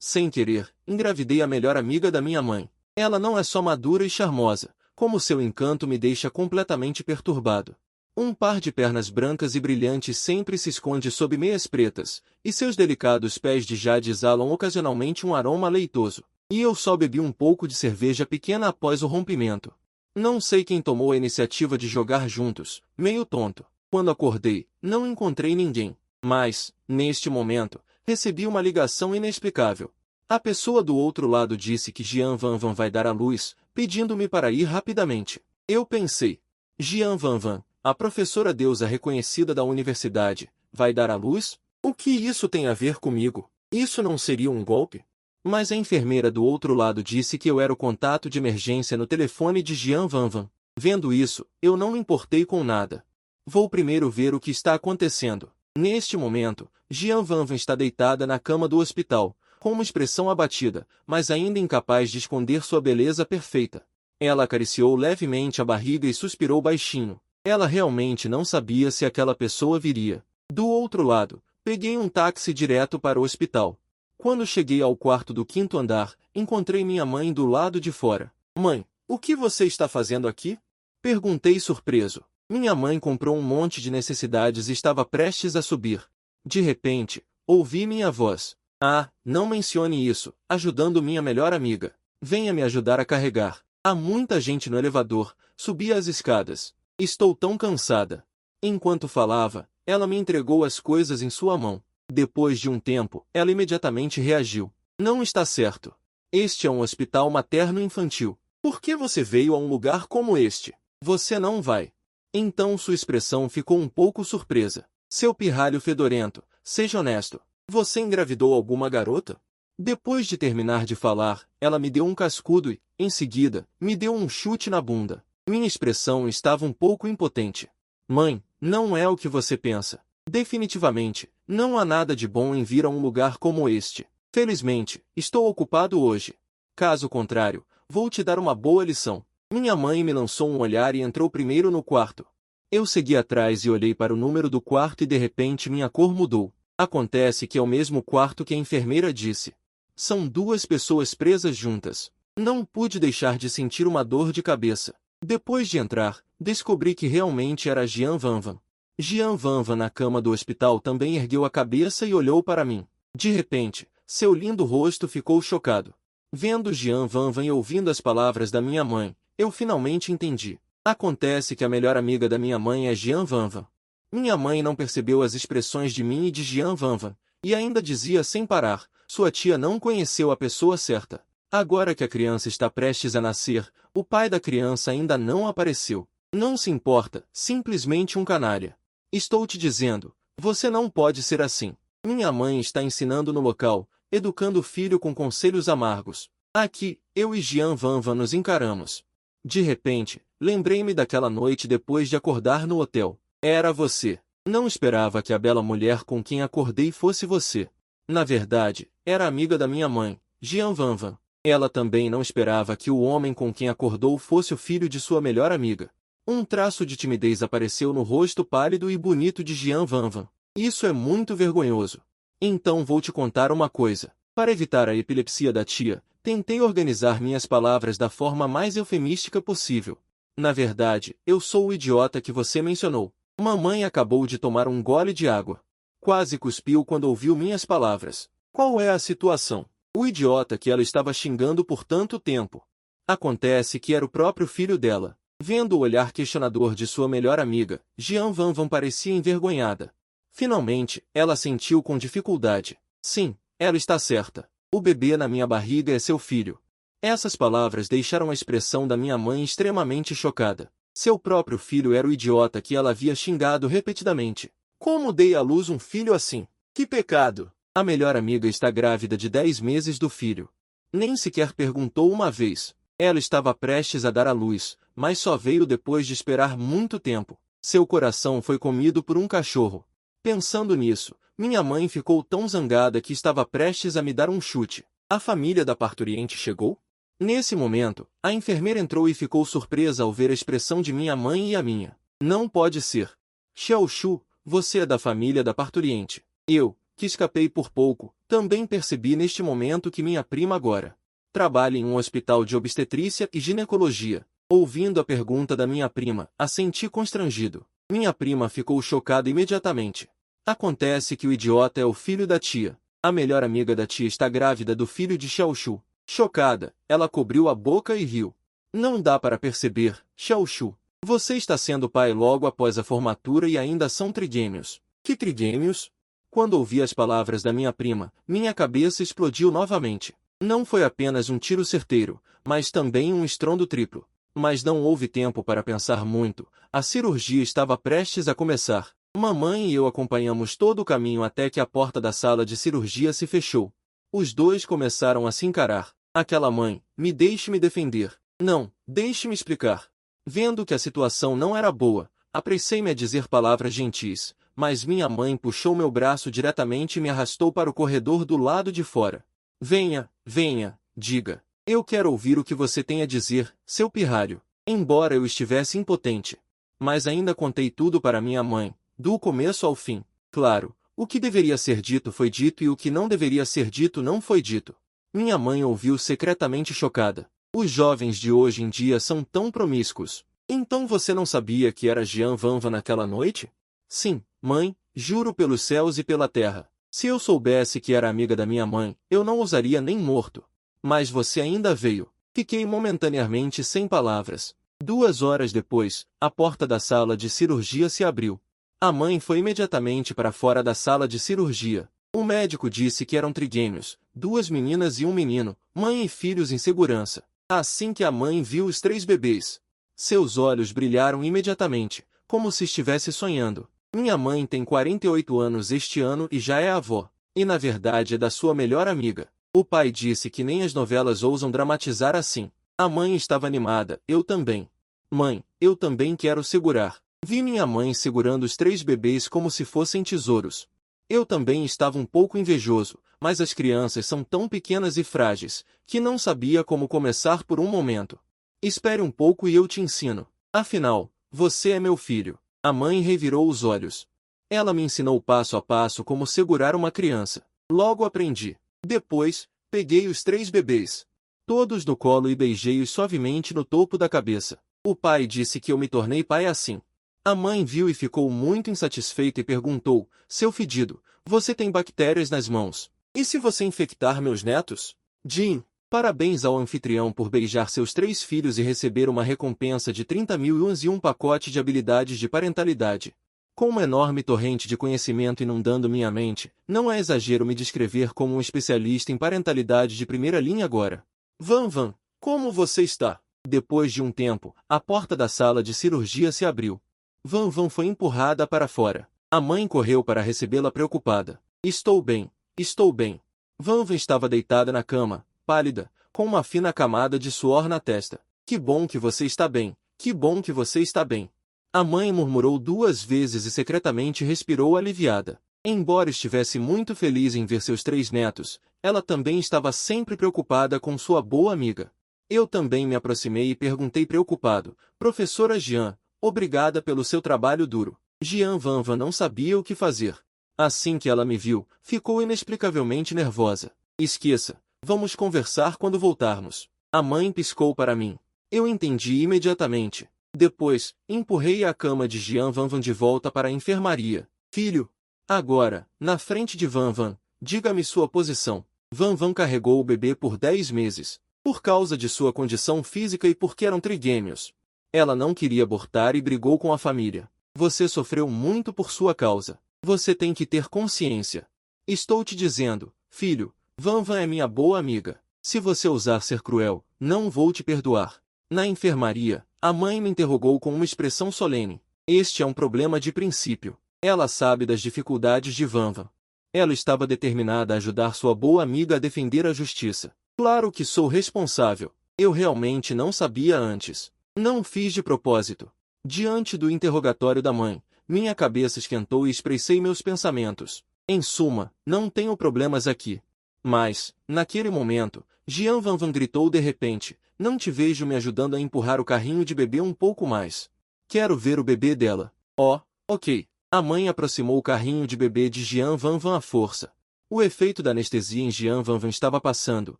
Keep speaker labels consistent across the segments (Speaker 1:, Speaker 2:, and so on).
Speaker 1: Sem querer, engravidei a melhor amiga da minha mãe. Ela não é só madura e charmosa, como seu encanto me deixa completamente perturbado. Um par de pernas brancas e brilhantes sempre se esconde sob meias pretas, e seus delicados pés de jade exalam ocasionalmente um aroma leitoso. E eu só bebi um pouco de cerveja pequena após o rompimento. Não sei quem tomou a iniciativa de jogar juntos, meio tonto. Quando acordei, não encontrei ninguém. Mas, neste momento, recebi uma ligação inexplicável. A pessoa do outro lado disse que Jian Vanvan vai dar à luz, pedindo-me para ir rapidamente. Eu pensei, Jian Vanvan, a professora deusa reconhecida da universidade, vai dar à luz? O que isso tem a ver comigo? Isso não seria um golpe? Mas a enfermeira do outro lado disse que eu era o contato de emergência no telefone de Jian Vanvan. Vendo isso, eu não me importei com nada. Vou primeiro ver o que está acontecendo. Neste momento, Jian Vanvan está deitada na cama do hospital, com uma expressão abatida, mas ainda incapaz de esconder sua beleza perfeita. Ela acariciou levemente a barriga e suspirou baixinho. Ela realmente não sabia se aquela pessoa viria. Do outro lado, peguei um táxi direto para o hospital. Quando cheguei ao quarto do 5º andar, encontrei minha mãe do lado de fora. Mãe, o que você está fazendo aqui? Perguntei surpreso. Minha mãe comprou um monte de necessidades e estava prestes a subir. De repente, ouvi minha voz. Ah, não mencione isso, ajudando minha melhor amiga. Venha me ajudar a carregar. Há muita gente no elevador, subi as escadas. Estou tão cansada. Enquanto falava, ela me entregou as coisas em sua mão. Depois de um tempo, ela imediatamente reagiu. Não está certo. Este é um hospital materno-infantil. Por que você veio a um lugar como este? Você não vai. Então sua expressão ficou um pouco surpresa. Seu pirralho fedorento, seja honesto. Você engravidou alguma garota? Depois de terminar de falar, ela me deu um cascudo e, em seguida, me deu um chute na bunda. Minha expressão estava um pouco impotente. Mãe, não é o que você pensa. Definitivamente, não há nada de bom em vir a um lugar como este. Felizmente, estou ocupado hoje. Caso contrário, vou te dar uma boa lição. Minha mãe me lançou um olhar e entrou primeiro no quarto. Eu segui atrás e olhei para o número do quarto e de repente minha cor mudou. Acontece que é o mesmo quarto que a enfermeira disse. São duas pessoas presas juntas. Não pude deixar de sentir uma dor de cabeça. Depois de entrar, descobri que realmente era Jian Vanvan. Jian Vanvan na cama do hospital também ergueu a cabeça e olhou para mim. De repente, seu lindo rosto ficou chocado. Vendo Jian Vanvan e ouvindo as palavras da minha mãe, eu finalmente entendi. Acontece que a melhor amiga da minha mãe é Jian Vanvan. Minha mãe não percebeu as expressões de mim e de Jian Vanvan, e ainda dizia sem parar, sua tia não conheceu a pessoa certa. Agora que a criança está prestes a nascer, o pai da criança ainda não apareceu. Não se importa, simplesmente um canalha. Estou te dizendo, você não pode ser assim. Minha mãe está ensinando no local, educando o filho com conselhos amargos. Aqui, eu e Jian Vanvan nos encaramos. De repente, lembrei-me daquela noite depois de acordar no hotel. Era você. Não esperava que a bela mulher com quem acordei fosse você. Na verdade, era amiga da minha mãe, Jian Vanvan. Ela também não esperava que o homem com quem acordou fosse o filho de sua melhor amiga. Um traço de timidez apareceu no rosto pálido e bonito de Jian Vanvan. Isso é muito vergonhoso. Então vou te contar uma coisa. Para evitar a epilepsia da tia, tentei organizar minhas palavras da forma mais eufemística possível. Na verdade, eu sou o idiota que você mencionou. Mamãe acabou de tomar um gole de água. Quase cuspiu quando ouviu minhas palavras. Qual é a situação? O idiota que ela estava xingando por tanto tempo. Acontece que era o próprio filho dela. Vendo o olhar questionador de sua melhor amiga, Jian Vanvan parecia envergonhada. Finalmente, ela sentiu com dificuldade. Sim, ela está certa. O bebê na minha barriga é seu filho. Essas palavras deixaram a expressão da minha mãe extremamente chocada. Seu próprio filho era o idiota que ela havia xingado repetidamente. Como dei à luz um filho assim? Que pecado! A melhor amiga está grávida de 10 meses do filho. Nem sequer perguntou uma vez. Ela estava prestes a dar à luz, mas só veio depois de esperar muito tempo. Seu coração foi comido por um cachorro. Pensando nisso, minha mãe ficou tão zangada que estava prestes a me dar um chute. A família da parturiente chegou? Nesse momento, a enfermeira entrou e ficou surpresa ao ver a expressão de minha mãe e a minha. Não pode ser. Xiao Shu, você é da família da parturiente. Eu, que escapei por pouco, também percebi neste momento que minha prima agora trabalha em um hospital de obstetrícia e ginecologia. Ouvindo a pergunta da minha prima, assenti constrangido. Minha prima ficou chocada imediatamente. Acontece que o idiota é o filho da tia. A melhor amiga da tia está grávida do filho de Xiaoshu. Chocada, ela cobriu a boca e riu. Não dá para perceber, Xiaoshu. Você está sendo pai logo após a formatura e ainda são trigêmeos. Que trigêmeos? Quando ouvi as palavras da minha prima, minha cabeça explodiu novamente. Não foi apenas um tiro certeiro, mas também um estrondo triplo. Mas não houve tempo para pensar muito. A cirurgia estava prestes a começar. Mamãe e eu acompanhamos todo o caminho até que a porta da sala de cirurgia se fechou. Os dois começaram a se encarar. Aquela mãe, deixe-me defender. Não, deixe-me explicar. Vendo que a situação não era boa, apressei-me a dizer palavras gentis, mas minha mãe puxou meu braço diretamente e me arrastou para o corredor do lado de fora. Venha, venha, diga. Eu quero ouvir o que você tem a dizer, seu pirralho. Embora eu estivesse impotente. Mas ainda contei tudo para minha mãe, do começo ao fim. Claro, o que deveria ser dito foi dito e o que não deveria ser dito não foi dito. Minha mãe ouviu secretamente chocada. Os jovens de hoje em dia são tão promíscuos. Então você não sabia que era Jian Vanvan naquela noite? Sim, mãe, juro pelos céus e pela terra. Se eu soubesse que era amiga da minha mãe, eu não ousaria nem morto. Mas você ainda veio. Fiquei momentaneamente sem palavras. 2 horas depois, a porta da sala de cirurgia se abriu. A mãe foi imediatamente para fora da sala de cirurgia. O médico disse que eram trigêmeos, 2 meninas e um menino, mãe e filhos em segurança. Assim que a mãe viu os 3 bebês, seus olhos brilharam imediatamente, como se estivesse sonhando. Minha mãe tem 48 anos este ano e já é avó. E na verdade é da sua melhor amiga. O pai disse que nem as novelas ousam dramatizar assim. A mãe estava animada, eu também. Mãe, eu também quero segurar. Vi minha mãe segurando os 3 bebês como se fossem tesouros. Eu também estava um pouco invejoso, mas as crianças são tão pequenas e frágeis, que não sabia como começar por um momento. Espere um pouco e eu te ensino. Afinal, você é meu filho. A mãe revirou os olhos. Ela me ensinou passo a passo como segurar uma criança. Logo aprendi. Depois, peguei os 3 bebês, todos no colo e beijei-os suavemente no topo da cabeça. O pai disse que eu me tornei pai assim. A mãe viu e ficou muito insatisfeita e perguntou, seu fedido, você tem bactérias nas mãos. E se você infectar meus netos? Jim, parabéns ao anfitrião por beijar seus 3 filhos e receber uma recompensa de 30.000 yuans e um pacote de habilidades de parentalidade. Com uma enorme torrente de conhecimento inundando minha mente, não é exagero me descrever como um especialista em parentalidade de primeira linha agora. Vanvan, como você está? Depois de um tempo, a porta da sala de cirurgia se abriu. Vanvan foi empurrada para fora. A mãe correu para recebê-la preocupada. Estou bem, estou bem. Vanvan estava deitada na cama, pálida, com uma fina camada de suor na testa. Que bom que você está bem, que bom que você está bem. A mãe murmurou 2 vezes e secretamente respirou aliviada. Embora estivesse muito feliz em ver seus 3 netos, ela também estava sempre preocupada com sua boa amiga. Eu também me aproximei e perguntei preocupado, professora Jian, obrigada pelo seu trabalho duro. Jian Vanvan não sabia o que fazer. Assim que ela me viu, ficou inexplicavelmente nervosa. Esqueça, vamos conversar quando voltarmos. A mãe piscou para mim. Eu entendi imediatamente. Depois, empurrei a cama de Jian Vanvan de volta para a enfermaria. Filho, agora, na frente de Vanvan, diga-me sua posição. Vanvan carregou o bebê por 10 meses, por causa de sua condição física e porque eram trigêmeos. Ela não queria abortar e brigou com a família. Você sofreu muito por sua causa. Você tem que ter consciência. Estou te dizendo, filho, Vanvan é minha boa amiga. Se você ousar ser cruel, não vou te perdoar. Na enfermaria, a mãe me interrogou com uma expressão solene. Este é um problema de princípio. Ela sabe das dificuldades de Vanvan. Ela estava determinada a ajudar sua boa amiga a defender a justiça. Claro que sou responsável. Eu realmente não sabia antes. Não fiz de propósito. Diante do interrogatório da mãe, minha cabeça esquentou e expressei meus pensamentos. Em suma, não tenho problemas aqui. Mas, naquele momento, Jian Vanvan gritou de repente, não te vejo me ajudando a empurrar o carrinho de bebê um pouco mais. Quero ver o bebê dela. Oh, ok. A mãe aproximou o carrinho de bebê de Jian Vanvan à força. O efeito da anestesia em Jian Vanvan estava passando,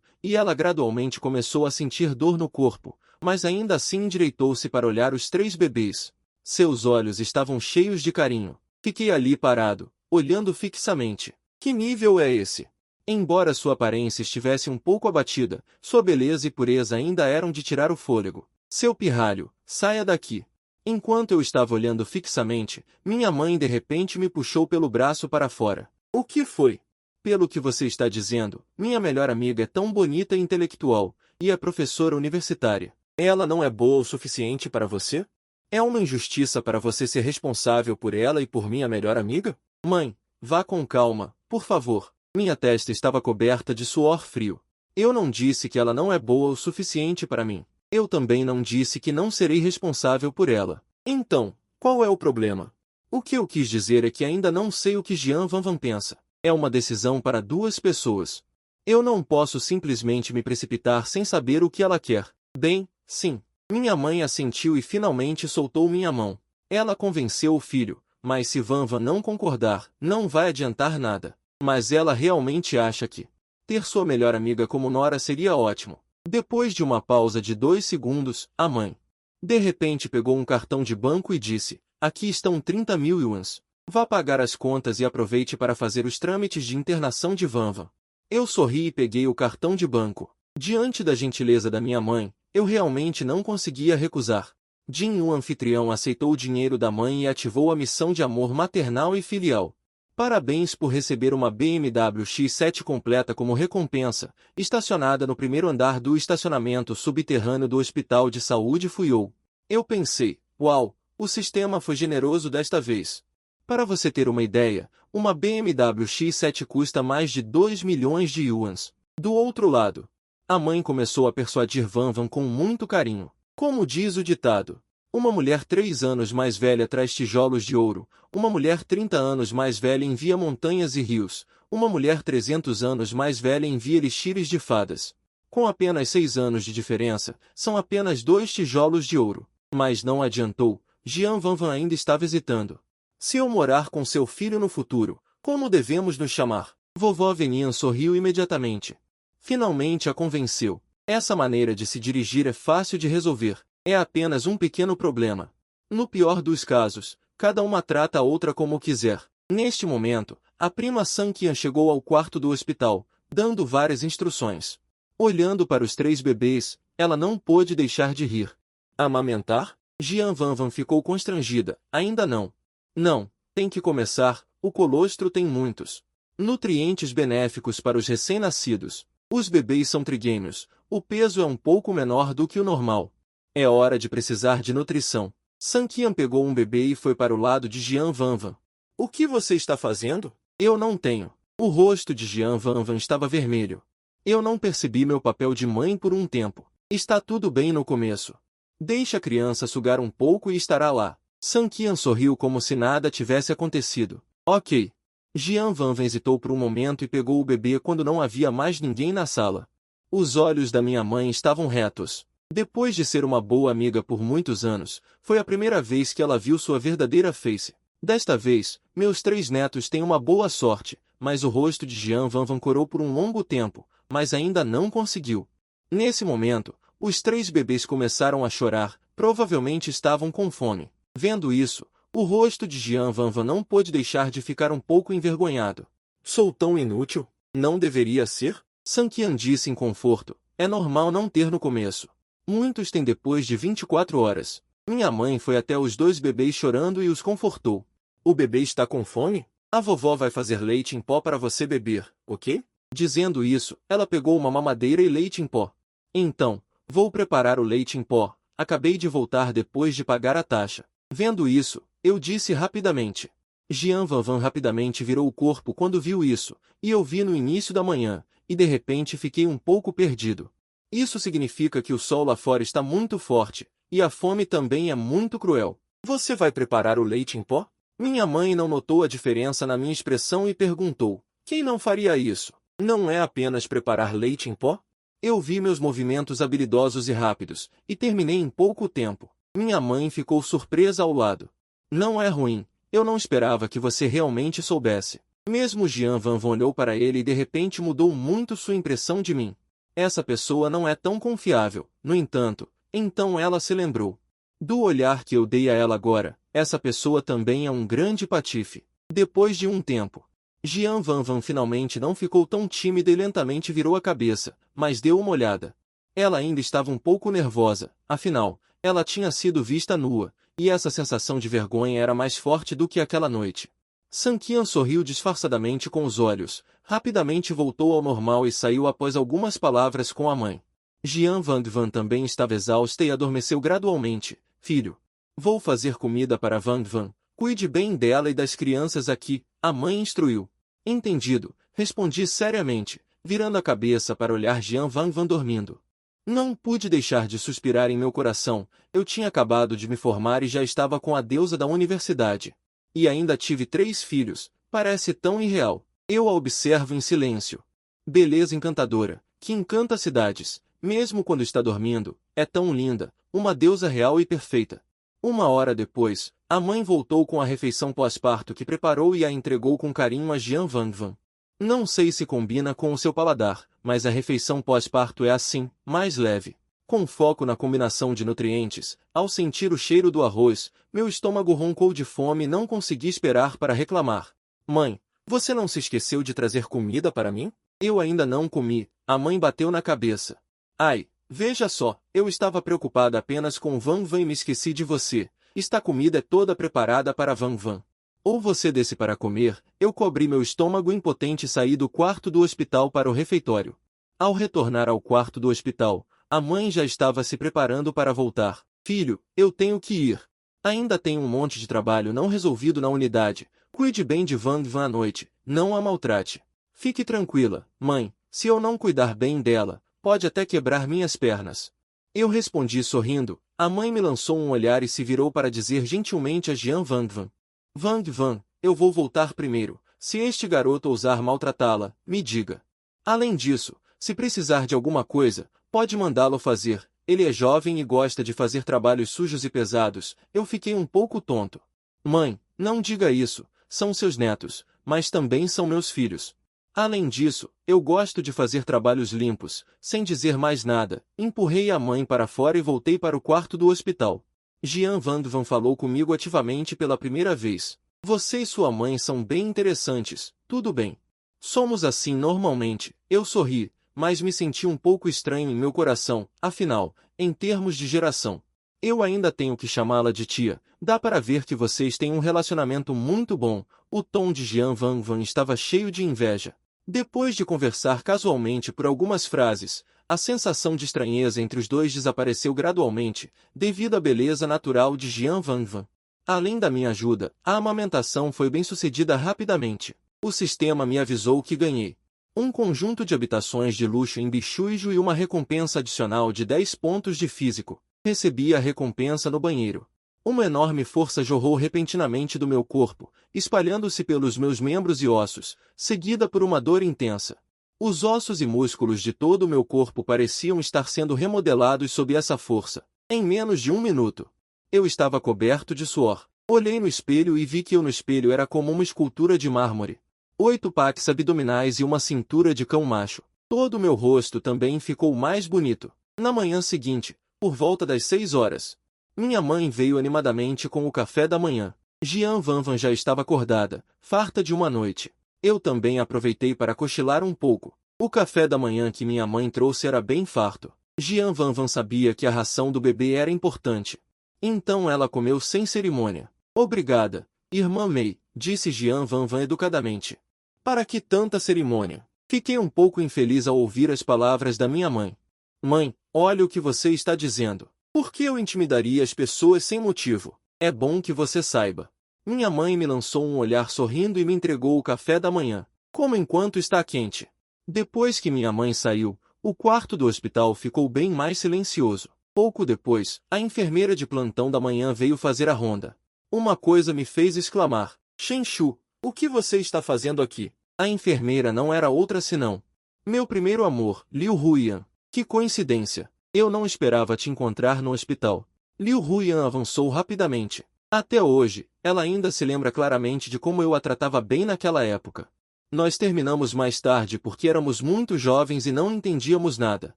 Speaker 1: e ela gradualmente começou a sentir dor no corpo, mas ainda assim endireitou-se para olhar os 3 bebês. Seus olhos estavam cheios de carinho. Fiquei ali parado, olhando fixamente. Que nível é esse? Embora sua aparência estivesse um pouco abatida, sua beleza e pureza ainda eram de tirar o fôlego. Seu pirralho, saia daqui. Enquanto eu estava olhando fixamente, minha mãe de repente me puxou pelo braço para fora. O que foi? Pelo que você está dizendo, minha melhor amiga é tão bonita e intelectual, e é professora universitária. Ela não é boa o suficiente para você? É uma injustiça para você ser responsável por ela e por minha melhor amiga? Mãe, vá com calma, por favor. Minha testa estava coberta de suor frio. Eu não disse que ela não é boa o suficiente para mim. Eu também não disse que não serei responsável por ela. Então, qual é o problema? O que eu quis dizer é que ainda não sei o que Jian Vanvan pensa. É uma decisão para 2 pessoas. Eu não posso simplesmente me precipitar sem saber o que ela quer. Bem, sim. Minha mãe assentiu e finalmente soltou minha mão. Ela convenceu o filho, mas se Vanvan não concordar, não vai adiantar nada. Mas ela realmente acha que ter sua melhor amiga como nora seria ótimo. Depois de uma pausa de 2 segundos, a mãe, de repente pegou um cartão de banco e disse, aqui estão 30.000 yuans. Vá pagar as contas e aproveite para fazer os trâmites de internação de Vanvan. Eu sorri e peguei o cartão de banco. Diante da gentileza da minha mãe, eu realmente não conseguia recusar. Jin, o anfitrião, aceitou o dinheiro da mãe e ativou a missão de amor maternal e filial. Parabéns por receber uma BMW X7 completa como recompensa, estacionada no primeiro andar do estacionamento subterrâneo do Hospital de Saúde Fuyou. Eu pensei, uau, o sistema foi generoso desta vez. Para você ter uma ideia, uma BMW X7 custa mais de 2 milhões de yuans. Do outro lado, a mãe começou a persuadir Vanvan com muito carinho. Como diz o ditado, uma mulher 3 anos mais velha traz tijolos de ouro, uma mulher 30 anos mais velha envia montanhas e rios, uma mulher 300 anos mais velha envia elixires de fadas. Com apenas 6 anos de diferença, são apenas 2 tijolos de ouro. Mas não adiantou, Jian Vanvan ainda estava hesitando. Se eu morar com seu filho no futuro, como devemos nos chamar? Vovó Venian sorriu imediatamente. Finalmente a convenceu. Essa maneira de se dirigir é fácil de resolver. É apenas um pequeno problema. No pior dos casos, cada uma trata a outra como quiser. Neste momento, a prima Sanqian chegou ao quarto do hospital, dando várias instruções. Olhando para os 3 bebês, ela não pôde deixar de rir. Amamentar? Jian Vanvan ficou constrangida. Ainda não. Não, tem que começar, o colostro tem muitos nutrientes benéficos para os recém-nascidos. Os bebês são trigêmeos, o peso é um pouco menor do que o normal. É hora de precisar de nutrição. Sanqian pegou um bebê e foi para o lado de Jian Vanvan. O que você está fazendo? Eu não tenho. O rosto de Jian Vanvan estava vermelho. Eu não percebi meu papel de mãe por um tempo. Está tudo bem no começo. Deixe a criança sugar um pouco e estará lá. Sanqian sorriu como se nada tivesse acontecido. Ok. Jian Vanvan hesitou por um momento e pegou o bebê quando não havia mais ninguém na sala. Os olhos da minha mãe estavam retos. Depois de ser uma boa amiga por muitos anos, foi a primeira vez que ela viu sua verdadeira face. Desta vez, meus 3 netos têm uma boa sorte, mas o rosto de Jian Vanvan corou por um longo tempo, mas ainda não conseguiu. Nesse momento, os 3 bebês começaram a chorar, provavelmente estavam com fome. Vendo isso, o rosto de Jian Vanvan não pôde deixar de ficar um pouco envergonhado. Sou tão inútil? Não deveria ser? Sanqian disse em conforto. É normal não ter no começo. Muitos têm depois de 24 horas. Minha mãe foi até os 2 bebês chorando e os confortou. O bebê está com fome? A vovó vai fazer leite em pó para você beber, ok? Dizendo isso, ela pegou uma mamadeira e leite em pó. Então, vou preparar o leite em pó. Acabei de voltar depois de pagar a taxa. Vendo isso, eu disse rapidamente. Jian Vanvan rapidamente virou o corpo quando viu isso, e eu vi no início da manhã, e de repente fiquei um pouco perdido. Isso significa que o sol lá fora está muito forte, e a fome também é muito cruel. Você vai preparar o leite em pó? Minha mãe não notou a diferença na minha expressão e perguntou. Quem não faria isso? Não é apenas preparar leite em pó? Eu vi meus movimentos habilidosos e rápidos, e terminei em pouco tempo. Minha mãe ficou surpresa ao lado. Não é ruim, Eu não esperava que você realmente soubesse. Mesmo Jian Vanvan olhou para ele e de repente mudou muito sua impressão de mim. Essa pessoa não é tão confiável. No entanto, então ela se lembrou. Do olhar que eu dei a ela agora, essa pessoa também é um grande patife. Depois de um tempo, Jian Vanvan finalmente não ficou tão tímida e lentamente virou a cabeça, mas deu uma olhada. Ela ainda estava um pouco nervosa, afinal, ela tinha sido vista nua, e essa sensação de vergonha era mais forte do que aquela noite. Sanqian sorriu disfarçadamente com os olhos, rapidamente voltou ao normal e saiu após algumas palavras com a mãe. Jian Vanvan também estava exausta e adormeceu gradualmente. Filho, vou fazer comida para Vanvan. Cuide bem dela e das crianças aqui, a mãe instruiu. Entendido, respondi seriamente, virando a cabeça para olhar Jian Vanvan dormindo. Não pude deixar de suspirar em meu coração. Eu tinha acabado de me formar e já estava com a deusa da universidade. E ainda tive 3 filhos, parece tão irreal. Eu a observo em silêncio. Beleza encantadora, que encanta cidades, mesmo quando está dormindo, é tão linda, uma deusa real e perfeita. 1 hora depois, a mãe voltou com a refeição pós-parto que preparou e a entregou com carinho a Jian Vanvan. Não sei se combina com o seu paladar, mas a refeição pós-parto é assim, mais leve. Com foco na combinação de nutrientes, ao sentir o cheiro do arroz, meu estômago roncou de fome e não consegui esperar para reclamar. Mãe, você não se esqueceu de trazer comida para mim? Eu ainda não comi, a mãe bateu na cabeça. Ai, veja só, eu estava preocupada apenas com Vanvan e me esqueci de você. Esta comida é toda preparada para Vanvan. Ou você desce para comer, eu cobri meu estômago impotente e saí do quarto do hospital para o refeitório. Ao retornar ao quarto do hospital, a mãe já estava se preparando para voltar. Filho, eu tenho que ir. Ainda tenho um monte de trabalho não resolvido na unidade. Cuide bem de Vanvan à noite, não a maltrate. Fique tranquila, mãe, se eu não cuidar bem dela, pode até quebrar minhas pernas. Eu respondi sorrindo, a mãe me lançou um olhar e se virou para dizer gentilmente a Jian Vanvan. Vanvan, eu vou voltar primeiro. Se este garoto ousar maltratá-la, me diga. Além disso, se precisar de alguma coisa, pode mandá-lo fazer. Ele é jovem e gosta de fazer trabalhos sujos e pesados. Eu fiquei um pouco tonto. Mãe, não diga isso. São seus netos, mas também são meus filhos. Além disso, eu gosto de fazer trabalhos limpos. Sem dizer mais nada, empurrei a mãe para fora e voltei para o quarto do hospital. Jian Vanvan falou comigo ativamente pela primeira vez. Você e sua mãe são bem interessantes, tudo bem. Somos assim normalmente. Eu sorri, mas me senti um pouco estranho em meu coração, afinal, em termos de geração. Eu ainda tenho que chamá-la de tia. Dá para ver que vocês têm um relacionamento muito bom. O tom de Jian Vanvan estava cheio de inveja. Depois de conversar casualmente por algumas frases, a sensação de estranheza entre os dois desapareceu gradualmente, devido à beleza natural de Jian Vanvan. Além da minha ajuda, a amamentação foi bem-sucedida rapidamente. O sistema me avisou que ganhei um conjunto de habitações de luxo em Bichuijo e uma recompensa adicional de 10 pontos de físico. Recebi a recompensa no banheiro. Uma enorme força jorrou repentinamente do meu corpo, espalhando-se pelos meus membros e ossos, seguida por uma dor intensa. Os ossos e músculos de todo o meu corpo pareciam estar sendo remodelados sob essa força. Em menos de 1 minuto, eu estava coberto de suor. Olhei no espelho e vi que eu no espelho era como uma escultura de mármore. 8 paques abdominais e uma cintura de cão macho. Todo o meu rosto também ficou mais bonito. Na manhã seguinte, por volta das 6 horas, minha mãe veio animadamente com o café da manhã. Jian Vanvan já estava acordada, farta de uma noite. Eu também aproveitei para cochilar um pouco. O café da manhã que minha mãe trouxe era bem farto. Jian Vanvan sabia que a ração do bebê era importante. Então ela comeu sem cerimônia. Obrigada, irmã Mei, disse Jian Vanvan educadamente. Para que tanta cerimônia? Fiquei um pouco infeliz ao ouvir as palavras da minha mãe. Mãe, olha o que você está dizendo. Por que eu intimidaria as pessoas sem motivo? É bom que você saiba. Minha mãe me lançou um olhar sorrindo e me entregou o café da manhã. Como enquanto está quente. Depois que minha mãe saiu, o quarto do hospital ficou bem mais silencioso. Pouco depois, a enfermeira de plantão da manhã veio fazer a ronda. Uma coisa me fez exclamar. Shenshu, o que você está fazendo aqui? A enfermeira não era outra senão meu primeiro amor, Liu Huiyan. Que coincidência. Eu não esperava te encontrar no hospital. Liu Huiyan avançou rapidamente. Até hoje, ela ainda se lembra claramente de como eu a tratava bem naquela época. Nós terminamos mais tarde porque éramos muito jovens e não entendíamos nada.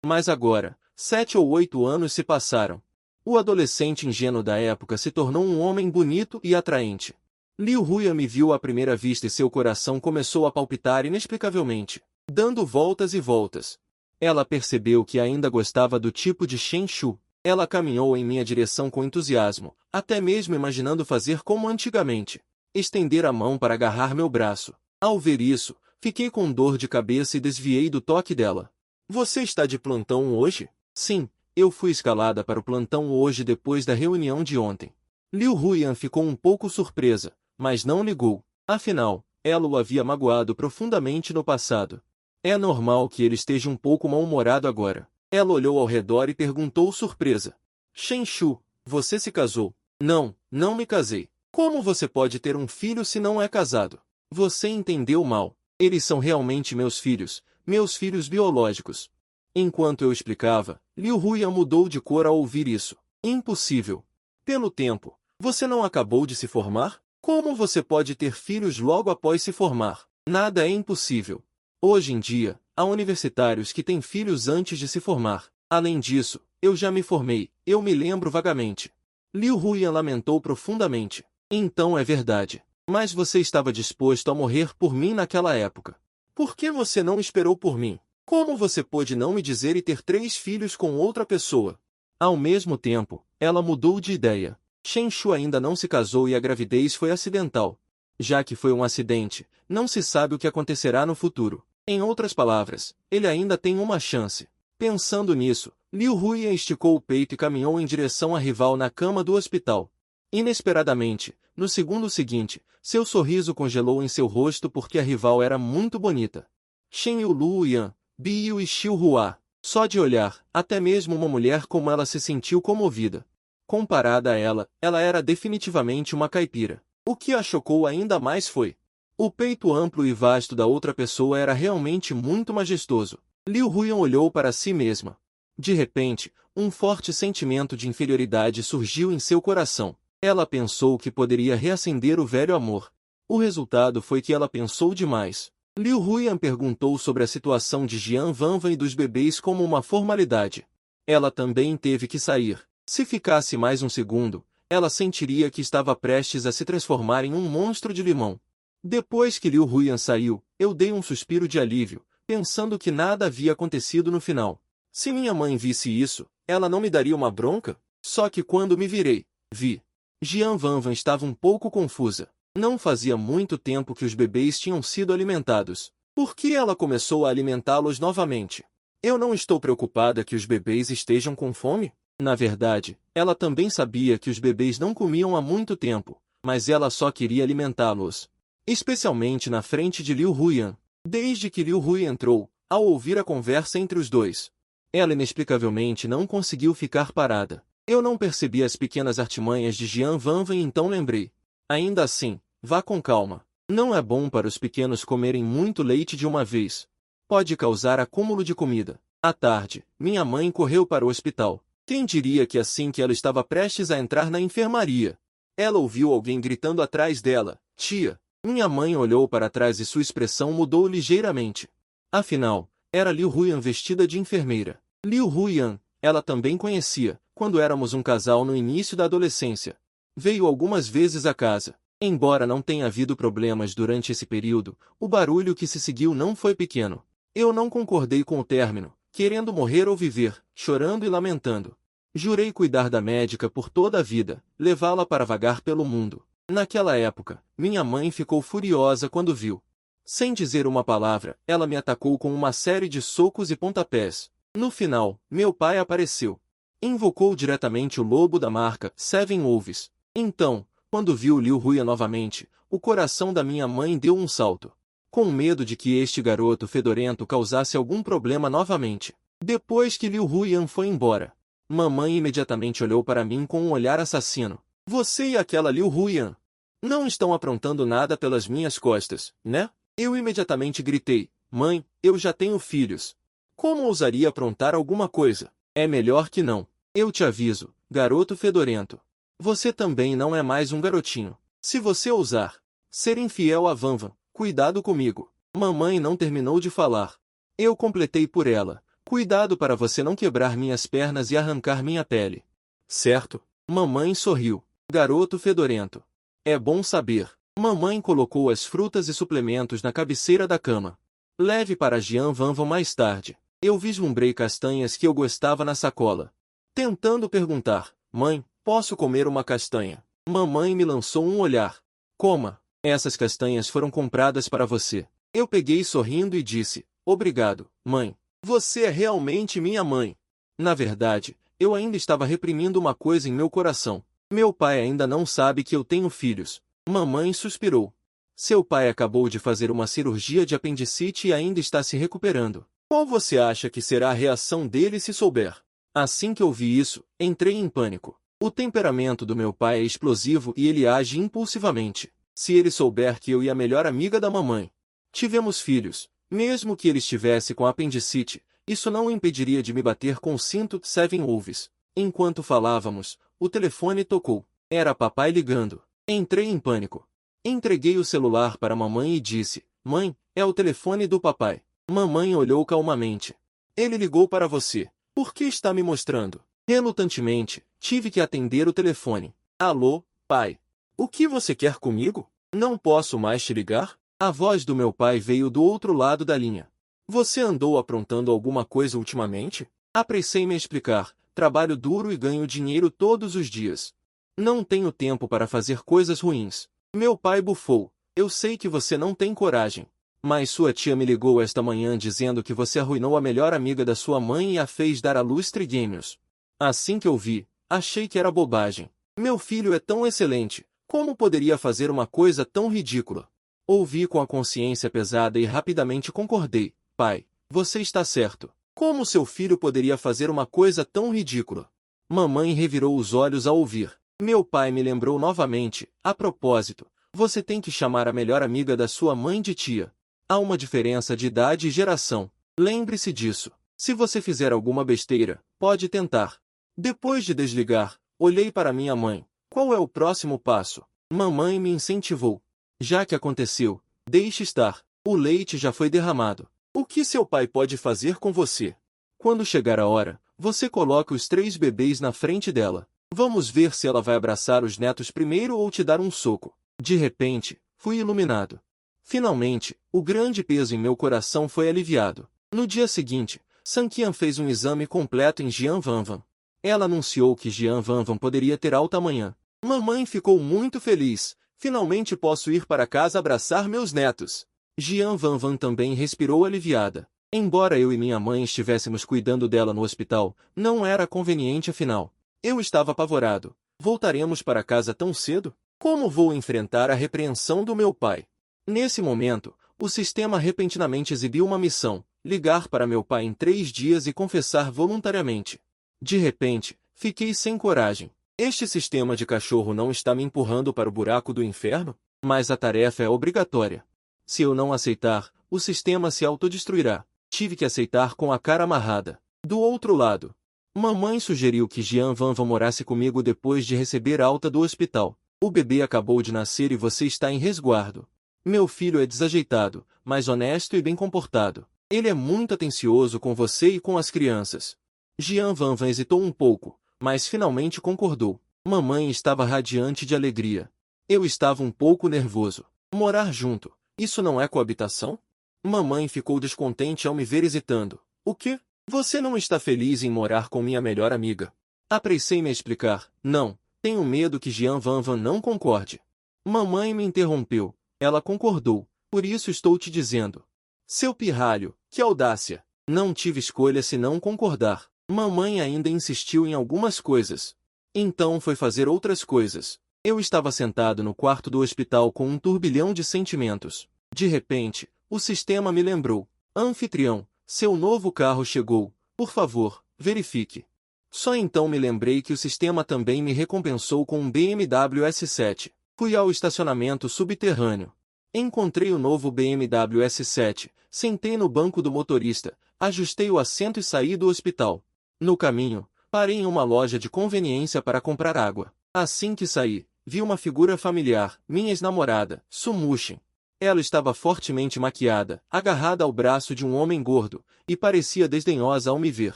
Speaker 1: Mas agora, 7 ou 8 anos se passaram. O adolescente ingênuo da época se tornou um homem bonito e atraente. Liu Huyan me viu à primeira vista e seu coração começou a palpitar inexplicavelmente, dando voltas e voltas. Ela percebeu que ainda gostava do tipo de Shen Shu. Ela caminhou em minha direção com entusiasmo, até mesmo imaginando fazer como antigamente, estender a mão para agarrar meu braço. Ao ver isso, fiquei com dor de cabeça e desviei do toque dela. Você está de plantão hoje? Sim, eu fui escalada para o plantão hoje depois da reunião de ontem. Liu Huyan ficou um pouco surpresa, mas não ligou. Afinal, ela o havia magoado profundamente no passado. É normal que ele esteja um pouco mal-humorado agora. Ela olhou ao redor e perguntou surpresa. Shen Shu, você se casou? Não, não me casei. Como você pode ter um filho se não é casado? Você entendeu mal. Eles são realmente meus filhos biológicos. Enquanto eu explicava, Liu Huyan mudou de cor ao ouvir isso. Impossível. Pelo tempo, você não acabou de se formar? Como você pode ter filhos logo após se formar? Nada é impossível. Hoje em dia, há universitários que têm filhos antes de se formar. Além disso, eu já me formei, eu me lembro vagamente. Liu Huyan lamentou profundamente. Então é verdade. Mas você estava disposto a morrer por mim naquela época. Por que você não esperou por mim? Como você pôde não me dizer e ter 3 filhos com outra pessoa? Ao mesmo tempo, ela mudou de ideia. Shen Shu ainda não se casou e a gravidez foi acidental. Já que foi um acidente, não se sabe o que acontecerá no futuro. Em outras palavras, ele ainda tem uma chance. Pensando nisso, Liu Huyan esticou o peito e caminhou em direção à rival na cama do hospital. Inesperadamente, no segundo seguinte, seu sorriso congelou em seu rosto porque a rival era muito bonita. Shen Yu Luoyan, Biyu e Xiu Hua. Só de olhar, até mesmo uma mulher como ela se sentiu comovida. Comparada a ela, ela era definitivamente uma caipira. O que a chocou ainda mais foi o peito amplo e vasto da outra pessoa era realmente muito majestoso. Liu Huyan olhou para si mesma. De repente, um forte sentimento de inferioridade surgiu em seu coração. Ela pensou que poderia reacender o velho amor. O resultado foi que ela pensou demais. Liu Huyan perguntou sobre a situação de Jian Vanvan e dos bebês como uma formalidade. Ela também teve que sair. Se ficasse mais um segundo, ela sentiria que estava prestes a se transformar em um monstro de limão. Depois que Liu Huyan saiu, eu dei um suspiro de alívio, pensando que nada havia acontecido no final. Se minha mãe visse isso, ela não me daria uma bronca? Só que quando me virei, vi. Jian Vanvan estava um pouco confusa. Não fazia muito tempo que os bebês tinham sido alimentados. Por que ela começou a alimentá-los novamente? Eu não estou preocupada que os bebês estejam com fome? Na verdade, ela também sabia que os bebês não comiam há muito tempo, mas ela só queria alimentá-los. Especialmente na frente de Liu Huyan. Desde que Liu Huyan entrou, ao ouvir a conversa entre os dois, ela inexplicavelmente não conseguiu ficar parada. Eu não percebi as pequenas artimanhas de Jian Vanvan e então lembrei. Ainda assim, vá com calma. Não é bom para os pequenos comerem muito leite de uma vez. Pode causar acúmulo de comida. À tarde, minha mãe correu para o hospital. Quem diria que assim que ela estava prestes a entrar na enfermaria, ela ouviu alguém gritando atrás dela, tia. Minha mãe olhou para trás e sua expressão mudou ligeiramente. Afinal, era Liu Huyan vestida de enfermeira. Liu Huyan, ela também conhecia, quando éramos um casal no início da adolescência. Veio algumas vezes à casa. Embora não tenha havido problemas durante esse período, o barulho que se seguiu não foi pequeno. Eu não concordei com o término, querendo morrer ou viver, chorando e lamentando. Jurei cuidar da médica por toda a vida, levá-la para vagar pelo mundo. Naquela época, minha mãe ficou furiosa quando viu. Sem dizer uma palavra, ela me atacou com uma série de socos e pontapés. No final, meu pai apareceu. Invocou diretamente o lobo da marca Seven Wolves. Então, quando viu Liu Huyan novamente, o coração da minha mãe deu um salto. Com medo de que este garoto fedorento causasse algum problema novamente. Depois que Liu Huyan foi embora, mamãe imediatamente olhou para mim com um olhar assassino. Você e aquela Liu Huyan não estão aprontando nada pelas minhas costas, né? Eu imediatamente gritei, mãe, eu já tenho filhos. Como ousaria aprontar alguma coisa? É melhor que não. Eu te aviso, garoto fedorento. Você também não é mais um garotinho. Se você ousar ser infiel a Vanvan, cuidado comigo. Mamãe não terminou de falar. Eu completei por ela. Cuidado para você não quebrar minhas pernas e arrancar minha pele. Certo? Mamãe sorriu. Garoto fedorento. É bom saber. Mamãe colocou as frutas e suplementos na cabeceira da cama. Leve para Jian Vanvan mais tarde. Eu vislumbrei castanhas que eu gostava na sacola. Tentando perguntar, mãe, posso comer uma castanha? Mamãe me lançou um olhar. Coma. Essas castanhas foram compradas para você. Eu peguei sorrindo e disse, obrigado, mãe. Você é realmente minha mãe. Na verdade, eu ainda estava reprimindo uma coisa em meu coração. Meu pai ainda não sabe que eu tenho filhos. Mamãe suspirou. Seu pai acabou de fazer uma cirurgia de apendicite e ainda está se recuperando. Qual você acha que será a reação dele se souber? Assim que eu vi isso, entrei em pânico. O temperamento do meu pai é explosivo e ele age impulsivamente. Se ele souber que eu e a melhor amiga da mamãe tivemos filhos, mesmo que ele estivesse com apendicite, isso não o impediria de me bater com o cinto Seven Wolves. Enquanto falávamos, o telefone tocou. Era papai ligando. Entrei em pânico. Entreguei o celular para a mamãe e disse, mãe, é o telefone do papai. Mamãe olhou calmamente. Ele ligou para você. Por que está me mostrando? Relutantemente, tive que atender o telefone. Alô, pai. O que você quer comigo? Não posso mais te ligar? A voz do meu pai veio do outro lado da linha. Você andou aprontando alguma coisa ultimamente? Apressei-me a explicar. Trabalho duro e ganho dinheiro todos os dias. Não tenho tempo para fazer coisas ruins. Meu pai bufou. Eu sei que você não tem coragem. Mas sua tia me ligou esta manhã dizendo que você arruinou a melhor amiga da sua mãe e a fez dar à luz trigêmeos. Assim que eu vi, achei que era bobagem. Meu filho é tão excelente. Como poderia fazer uma coisa tão ridícula? Ouvi com a consciência pesada e rapidamente concordei. Pai, você está certo. Como seu filho poderia fazer uma coisa tão ridícula? Mamãe revirou os olhos ao ouvir. Meu pai me lembrou novamente. A propósito, você tem que chamar a melhor amiga da sua mãe de tia. Há uma diferença de idade e geração. Lembre-se disso. Se você fizer alguma besteira, pode tentar. Depois de desligar, olhei para minha mãe. Qual é o próximo passo? Mamãe me incentivou. Já que aconteceu, deixe estar. O leite já foi derramado. O que seu pai pode fazer com você? Quando chegar a hora, você coloca os 3 bebês na frente dela. Vamos ver se ela vai abraçar os netos primeiro ou te dar um soco. De repente, fui iluminado. Finalmente, o grande peso em meu coração foi aliviado. No dia seguinte, Sankian fez um exame completo em Jian Vanvan. Ela anunciou que Jian Vanvan poderia ter alta amanhã. Mamãe ficou muito feliz. Finalmente posso ir para casa abraçar meus netos. Jian Vanvan também respirou aliviada. Embora eu e minha mãe estivéssemos cuidando dela no hospital, não era conveniente afinal. Eu estava apavorado. Voltaremos para casa tão cedo? Como vou enfrentar a repreensão do meu pai? Nesse momento, o sistema repentinamente exibiu uma missão: ligar para meu pai em 3 dias e confessar voluntariamente. De repente, fiquei sem coragem. Este sistema de cachorro não está me empurrando para o buraco do inferno? Mas a tarefa é obrigatória. Se eu não aceitar, o sistema se autodestruirá. Tive que aceitar com a cara amarrada. Do outro lado, mamãe sugeriu que Jian Vanvan morasse comigo depois de receber alta do hospital. O bebê acabou de nascer e você está em resguardo. Meu filho é desajeitado, mas honesto e bem comportado. Ele é muito atencioso com você e com as crianças. Jian Vanvan hesitou um pouco, mas finalmente concordou. Mamãe estava radiante de alegria. Eu estava um pouco nervoso. Morar junto, isso não é coabitação? Mamãe ficou descontente ao me ver hesitando. O quê? Você não está feliz em morar com minha melhor amiga? Apressei-me a explicar. Não, tenho medo que Jian Vanvan não concorde. Mamãe me interrompeu. Ela concordou. Por isso estou te dizendo. Seu pirralho, que audácia! Não tive escolha senão concordar. Mamãe ainda insistiu em algumas coisas. Então foi fazer outras coisas. Eu estava sentado no quarto do hospital com um turbilhão de sentimentos. De repente, o sistema me lembrou. Anfitrião, seu novo carro chegou. Por favor, verifique. Só então me lembrei que o sistema também me recompensou com um BMW S7. Fui ao estacionamento subterrâneo. Encontrei o novo BMW S7, sentei no banco do motorista, ajustei o assento e saí do hospital. No caminho, parei em uma loja de conveniência para comprar água. Assim que saí, vi uma figura familiar, minha ex-namorada, Sumushin. Ela estava fortemente maquiada, agarrada ao braço de um homem gordo, e parecia desdenhosa ao me ver.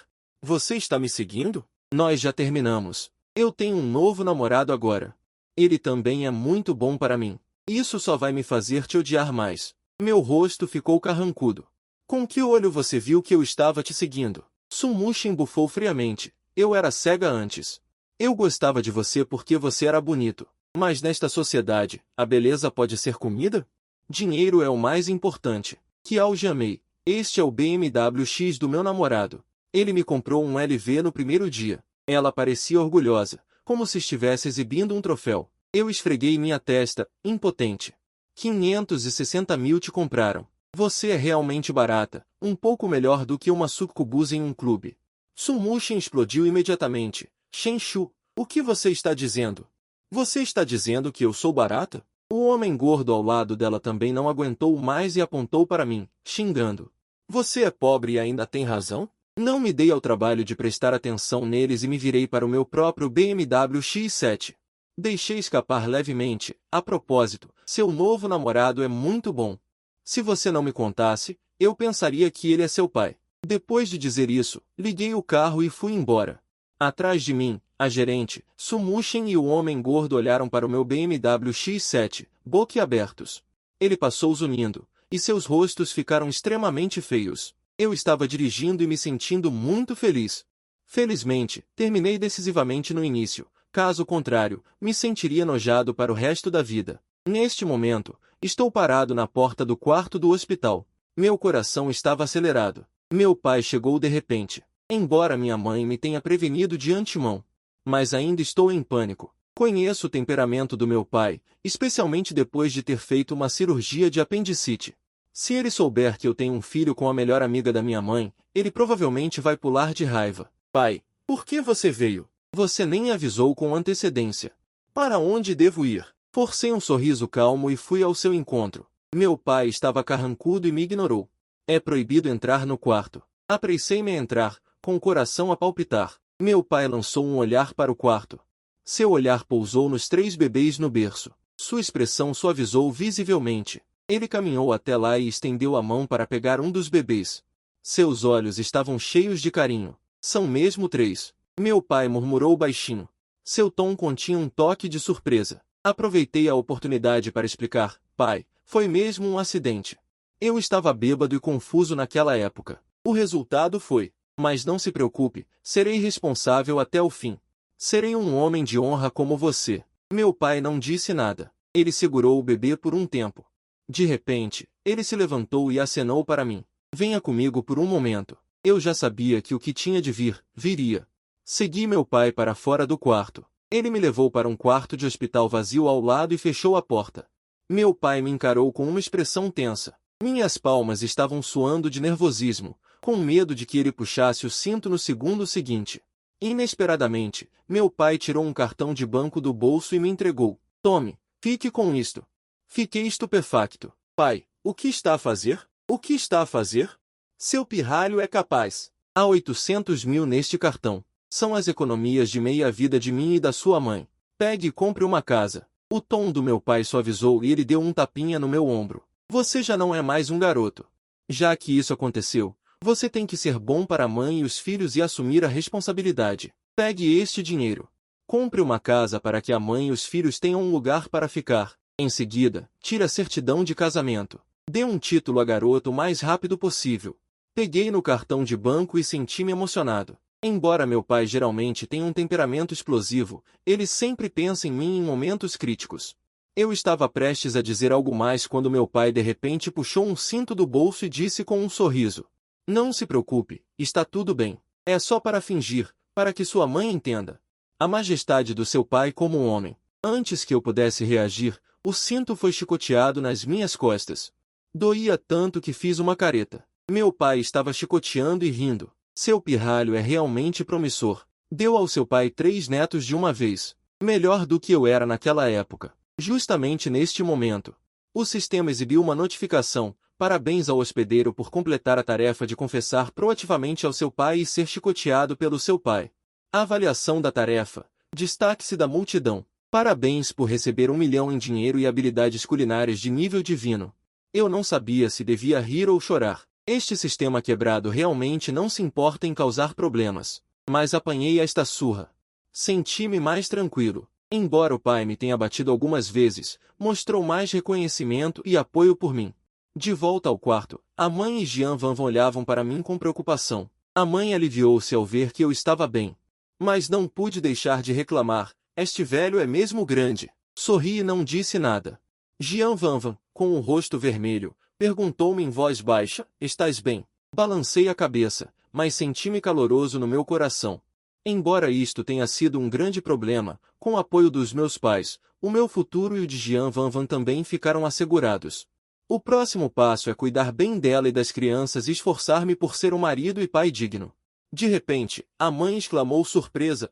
Speaker 1: Você está me seguindo? Nós já terminamos. Eu tenho um novo namorado agora. Ele também é muito bom para mim. Isso só vai me fazer te odiar mais. Meu rosto ficou carrancudo. Com que olho você viu que eu estava te seguindo? Sumushin bufou friamente. Eu era cega antes. Eu gostava de você porque você era bonito. Mas nesta sociedade, a beleza pode ser comida? Dinheiro é o mais importante. Que algemei. Este é o BMW X do meu namorado. Ele me comprou um LV no primeiro dia. Ela parecia orgulhosa, como se estivesse exibindo um troféu. Eu esfreguei minha testa, impotente. 560 mil te compraram. Você é realmente barata, um pouco melhor do que uma sucubus em um clube. Sumushin explodiu imediatamente. Shenshu, o que você está dizendo? Você está dizendo que eu sou barata? O homem gordo ao lado dela também não aguentou mais e apontou para mim, xingando. Você é pobre e ainda tem razão? Não me dei ao trabalho de prestar atenção neles e me virei para o meu próprio BMW X7. Deixei escapar levemente. A propósito, seu novo namorado é muito bom. Se você não me contasse, eu pensaria que ele é seu pai. Depois de dizer isso, liguei o carro e fui embora. Atrás de mim, a gerente, Sumushin e o homem gordo olharam para o meu BMW X7, boquiabertos. Ele passou zunindo, e seus rostos ficaram extremamente feios. Eu estava dirigindo e me sentindo muito feliz. Felizmente, terminei decisivamente no início. Caso contrário, me sentiria enojado para o resto da vida. Neste momento, estou parado na porta do quarto do hospital. Meu coração estava acelerado. Meu pai chegou de repente. Embora minha mãe me tenha prevenido de antemão. Mas ainda estou em pânico. Conheço o temperamento do meu pai, especialmente depois de ter feito uma cirurgia de apendicite. Se ele souber que eu tenho um filho com a melhor amiga da minha mãe, ele provavelmente vai pular de raiva. Pai, por que você veio? Você nem avisou com antecedência. Para onde devo ir? Forcei um sorriso calmo e fui ao seu encontro. Meu pai estava carrancudo e me ignorou. É proibido entrar no quarto. Apressei-me a entrar, com o coração a palpitar. Meu pai lançou um olhar para o quarto. Seu olhar pousou nos 3 bebês no berço. Sua expressão suavizou visivelmente. Ele caminhou até lá e estendeu a mão para pegar um dos bebês. Seus olhos estavam cheios de carinho. São mesmo 3. Meu pai murmurou baixinho. Seu tom continha um toque de surpresa. Aproveitei a oportunidade para explicar. Pai, foi mesmo um acidente. Eu estava bêbado e confuso naquela época. O resultado foi. Mas não se preocupe, serei responsável até o fim. Serei um homem de honra como você. Meu pai não disse nada. Ele segurou o bebê por um tempo. De repente, ele se levantou e acenou para mim. Venha comigo por um momento. Eu já sabia que o que tinha de vir, viria. Segui meu pai para fora do quarto. Ele me levou para um quarto de hospital vazio ao lado e fechou a porta. Meu pai me encarou com uma expressão tensa. Minhas palmas estavam suando de nervosismo, com medo de que ele puxasse o cinto no segundo seguinte. Inesperadamente, meu pai tirou um cartão de banco do bolso e me entregou. Tome, fique com isto. Fiquei estupefacto. Pai, o que está a fazer? O que está a fazer? Seu pirralho é capaz. Há 800 mil neste cartão. São as economias de meia-vida de mim e da sua mãe. Pegue e compre uma casa. O tom do meu pai suavizou e ele deu um tapinha no meu ombro. Você já não é mais um garoto. Já que isso aconteceu, você tem que ser bom para a mãe e os filhos e assumir a responsabilidade. Pegue este dinheiro. Compre uma casa para que a mãe e os filhos tenham um lugar para ficar. Em seguida, tire a certidão de casamento. Dê um título a garoto o mais rápido possível. Peguei no cartão de banco e senti-me emocionado. Embora meu pai geralmente tenha um temperamento explosivo, ele sempre pensa em mim em momentos críticos. Eu estava prestes a dizer algo mais quando meu pai de repente puxou um cinto do bolso e disse com um sorriso. Não se preocupe, está tudo bem. É só para fingir, para que sua mãe entenda. A majestade do seu pai como um homem. Antes que eu pudesse reagir, o cinto foi chicoteado nas minhas costas. Doía tanto que fiz uma careta. Meu pai estava chicoteando e rindo. Seu pirralho é realmente promissor. Deu ao seu pai 3 netos de uma vez. Melhor do que eu era naquela época. Justamente neste momento, o sistema exibiu uma notificação. Parabéns ao hospedeiro por completar a tarefa de confessar proativamente ao seu pai e ser chicoteado pelo seu pai. A avaliação da tarefa. Destaque-se da multidão. Parabéns por receber 1 milhão em dinheiro e habilidades culinárias de nível divino. Eu não sabia se devia rir ou chorar. Este sistema quebrado realmente não se importa em causar problemas. Mas apanhei esta surra. Senti-me mais tranquilo. Embora o pai me tenha batido algumas vezes, mostrou mais reconhecimento e apoio por mim. De volta ao quarto, a mãe e Jian Vanvan olhavam para mim com preocupação. A mãe aliviou-se ao ver que eu estava bem. Mas não pude deixar de reclamar. Este velho é mesmo grande. Sorri e não disse nada. Jian Vanvan, com o rosto vermelho, perguntou-me em voz baixa, estás bem? Balancei a cabeça, mas senti-me caloroso no meu coração. Embora isto tenha sido um grande problema, com o apoio dos meus pais, o meu futuro e o de Jian Vanvan também ficaram assegurados. O próximo passo é cuidar bem dela e das crianças e esforçar-me por ser um marido e pai digno. De repente, a mãe exclamou surpresa,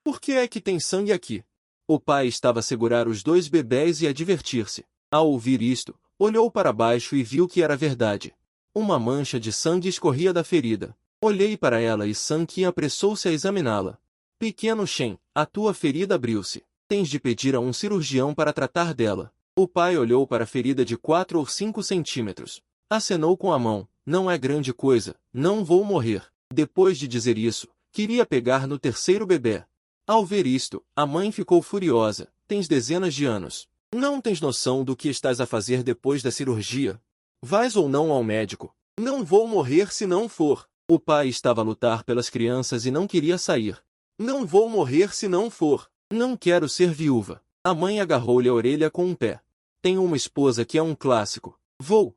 Speaker 1: por que é que tem sangue aqui? O pai estava a segurar os 2 bebés e a divertir-se. Ao ouvir isto, olhou para baixo e viu que era verdade. Uma mancha de sangue escorria da ferida. Olhei para ela e Sanqian apressou-se a examiná-la. Pequeno Shen, a tua ferida abriu-se. Tens de pedir a um cirurgião para tratar dela. O pai olhou para a ferida de 4 ou 5 centímetros. Acenou com a mão. Não é grande coisa, não vou morrer. Depois de dizer isso, queria pegar no terceiro bebê. Ao ver isto, a mãe ficou furiosa. Tens dezenas de anos. Não tens noção do que estás a fazer depois da cirurgia? Vais ou não ao médico? Não vou morrer se não for. O pai estava a lutar pelas crianças e não queria sair. Não vou morrer se não for. Não quero ser viúva. A mãe agarrou-lhe a orelha com um pé. Tenho uma esposa que é um clássico. Vou,